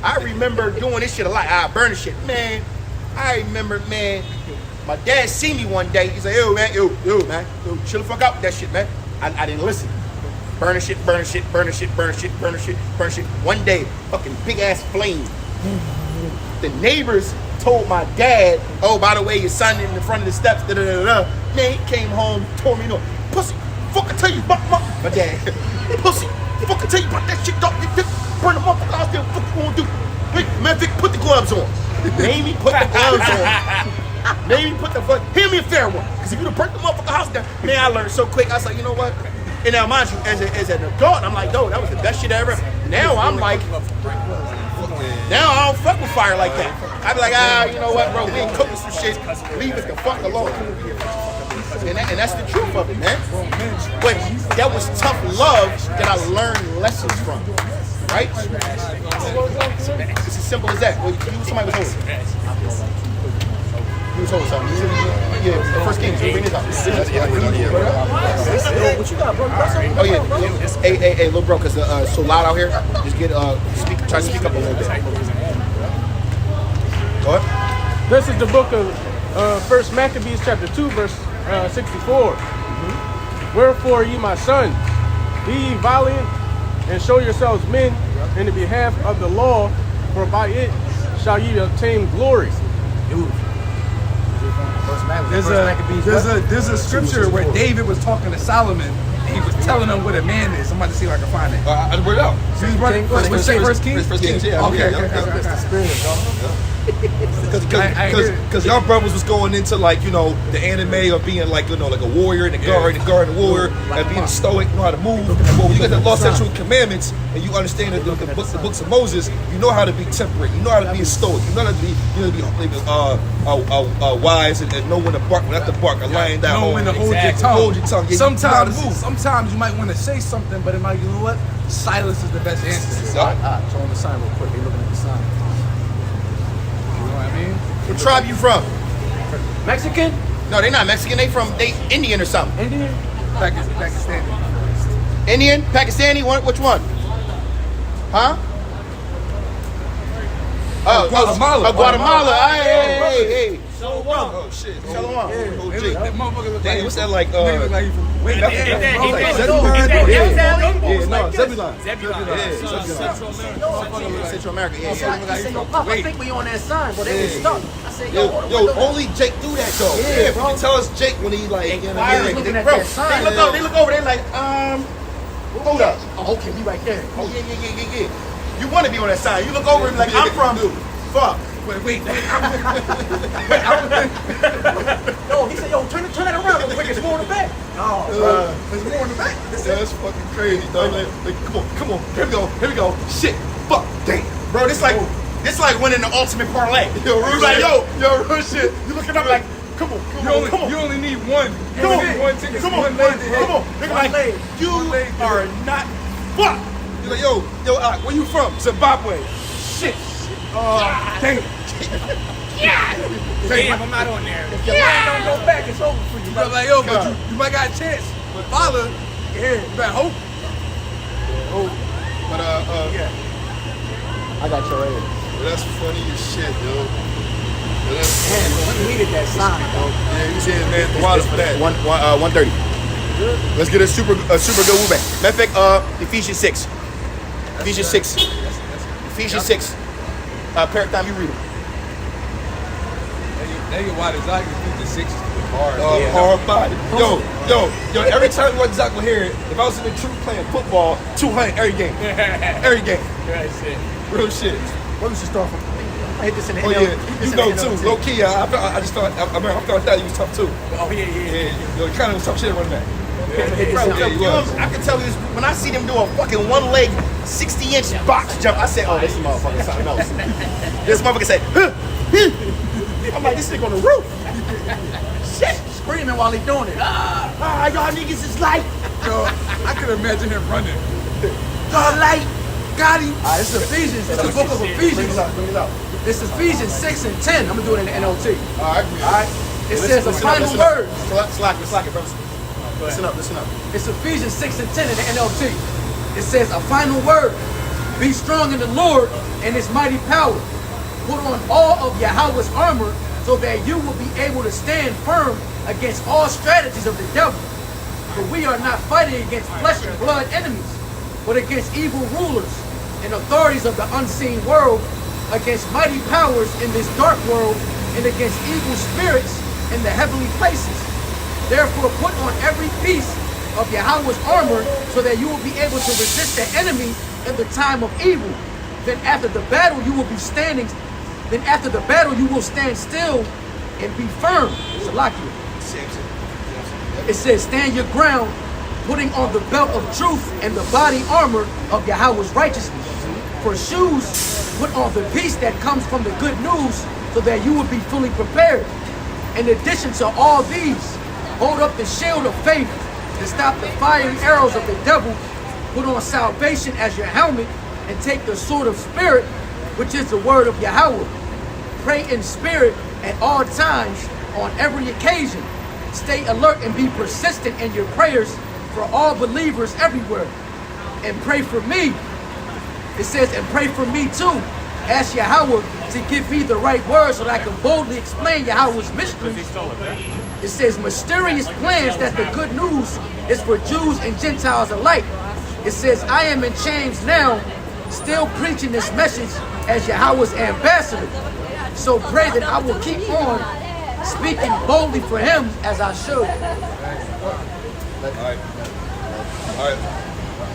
I remember doing this shit a lot. Burn the shit, man. I remember, man. My dad see me one day. He's like, "Yo, man, yo, man, yo, chill the fuck out with that shit, man." I didn't listen. Burn shit, burn shit, burn shit, burn shit, burn shit, burn shit. One day, fucking big ass flame. The neighbors told my dad, "Oh, by the way, your son in the front of the steps." Da da da da. Man, he came home, told me, "No, pussy, fuck, I tell you about my dad, pussy, fuck, I tell you about that shit, dog. Burn the motherfucker house there. What you gonna do? Man, Vic, put the gloves on." Made me put the gloves on. Made me put the fuck. Hand me a fair one, because if you'd have burnt the motherfucker house down, man, I learned so quick. I was like, you know what? And now, mind you, as an adult, I'm like, "Yo, that was the best shit ever." Now I'm like, now I don't fuck with fire like that. I be like, you know what, bro? We ain't cooking some shit. Leave it the fuck alone. And that's the truth of it, man. But that was tough love that I learned lessons from, right? It's as simple as that. Well, somebody was over. He was over something. Yeah, the first Kings. Bring this up. What you got, bro? Oh yeah. Hey, little bro, cause it's so loud out here. Just get try to speak up a little bit. Go ahead. This is the book of 1 Maccabees chapter 2, verse 64. Wherefore, ye my sons, be ye valiant, and show yourselves men in the behalf of the law, for by it shall ye obtain glory. There's a scripture where David was talking to Solomon. And he was telling him what a man is. I'm about to see if I can find it. I just brought it out. First Kings? First Kings, yeah. Okay. Because y'all brothers was going into like, you know, the anime of being like, you know, like a warrior and a guard and a warrior and being stoic, know how to move. But when you got the Lost Central Commandments and you understand the books of Moses, you know how to be temperate, you know how to be stoic, you know how to be, wise and know when to bark, when not to bark, a lion down. Know when to hold your tongue. Yeah, Sometimes you might want to say something, but it might, you know what? Silence is the best answer. Show them the sign real quick. They looking at the sign. You know what I mean? What tribe you from? Mexican? No, they not Mexican. They Indian or something. Indian? Pakistani. Indian, Pakistani. Which one? Huh? Guatemala. Guatemala. Hey. Oh shit. Shalom. That motherfucker look Damn, what's that like? Nigga look like he from way back. Central America. I said, yo, Pop, I think we on that sign, but they was stuck. I said, Yo, only Jake do that though. Yeah, If you bro. can tell us Jake when he like, you know what I mean? looking at Bro, that sign. they look over. They like, hold up. Oh, okay, we right there. Oh yeah. You want to be on that sign? You look over and be like, I'm from. Fuck. Wait. Yo, he said, yo, turn that around real quick. It's more in the back. There's more in the back. That's fucking crazy, dog. Like, come on. Here we go. Shit. Fuck. Damn. Bro, this like winning the ultimate parlay. Yo, You like, yo, real shit. you looking up like, come on. You only need one. Come on, One ticket. come on. Nigga, like, you are not. Fuck. You're like, yo, where you from? Zimbabwe. Shit. Damn. Damn, I'm not on there. If your line don't go back, it's over for you. You like, yo, but you might got a chance. But father, you better hope. But I got your ass. that's funny as shit, yo. That's Man, we needed that sign, though. yeah, you said man, the water for that. 130. Let's get a super good woo back. Matter of fact, Ephesians 6. Ephesians 6. Ephesians 6. Paradigm, you read it. Now you why Zach is the 6 hard. Hard body. Yo, every time you watch Zach here, if I was in the troop playing football, 200 every game. Every game. Right, shit. Real shit. Where was you start from? I hit this in the Oh NL. yeah, you know too. Low key, I thought that you was tough too. Oh, yeah. Yeah, you kind of was tough shit running back. Bro, you was. I can tell you this, when I see them do a fucking one leg 60-inch box jump, I say, oh, this motherfucker something else. This motherfucker say, huh, huh. I'm like, this nigga on the roof. Shit. Screaming while he doing it. Y'all niggas is light. Yo, I could imagine him running. Y'all light. Got him. It's Ephesians. It's the book of Ephesians. Bring it out. It's Ephesians 6 and 10. I'm going to do it in the NLT. All right. All right? It says the final word. Slack it, brothers. Listen up. It's Ephesians 6 and 10 in the NLT. It says a final word. Be strong in the Lord and his mighty power. Put on all of Yahweh's armor so that you will be able to stand firm against all strategies of the devil. For we are not fighting against flesh and blood enemies, but against evil rulers and authorities of the unseen world, against mighty powers in this dark world, and against evil spirits in the heavenly places. Therefore put on every piece of Yahweh's armor so that you will be able to resist the enemy in the time of evil. Then after the battle you will stand still and be firm. Salakia. It says, stand your ground, putting on the belt of truth and the body armor of Yahweh's righteousness. For shoes, put on the peace that comes from the good news so that you will be fully prepared. In addition to all these, hold up the shield of faith to stop the fiery arrows of the devil. Put on salvation as your helmet and take the sword of spirit, which is the word of Yahweh. Pray in spirit at all times on every occasion. Stay alert and be persistent in your prayers for all believers everywhere. And pray for me. It says, and pray for me too. Ask Yahweh to give me the right words so that I can boldly explain Yahweh's mysteries. It says mysterious plans that the good news is for Jews and Gentiles alike. It says, I am in chains now, still preaching this message as Yahweh's ambassador. So pray that I will keep on speaking boldly for him as I should.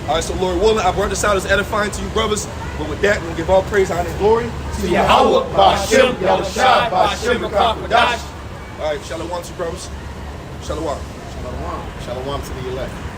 All right, so Lord willing, I brought this out as edifying to you brothers. But with that, we'll give all praise, honor, and glory To Yahweh, Ba'ashem, Yahushua, Ba'ashem, B'Kah, All right, shalom to you brothers. Shalom. Shalom to the elect.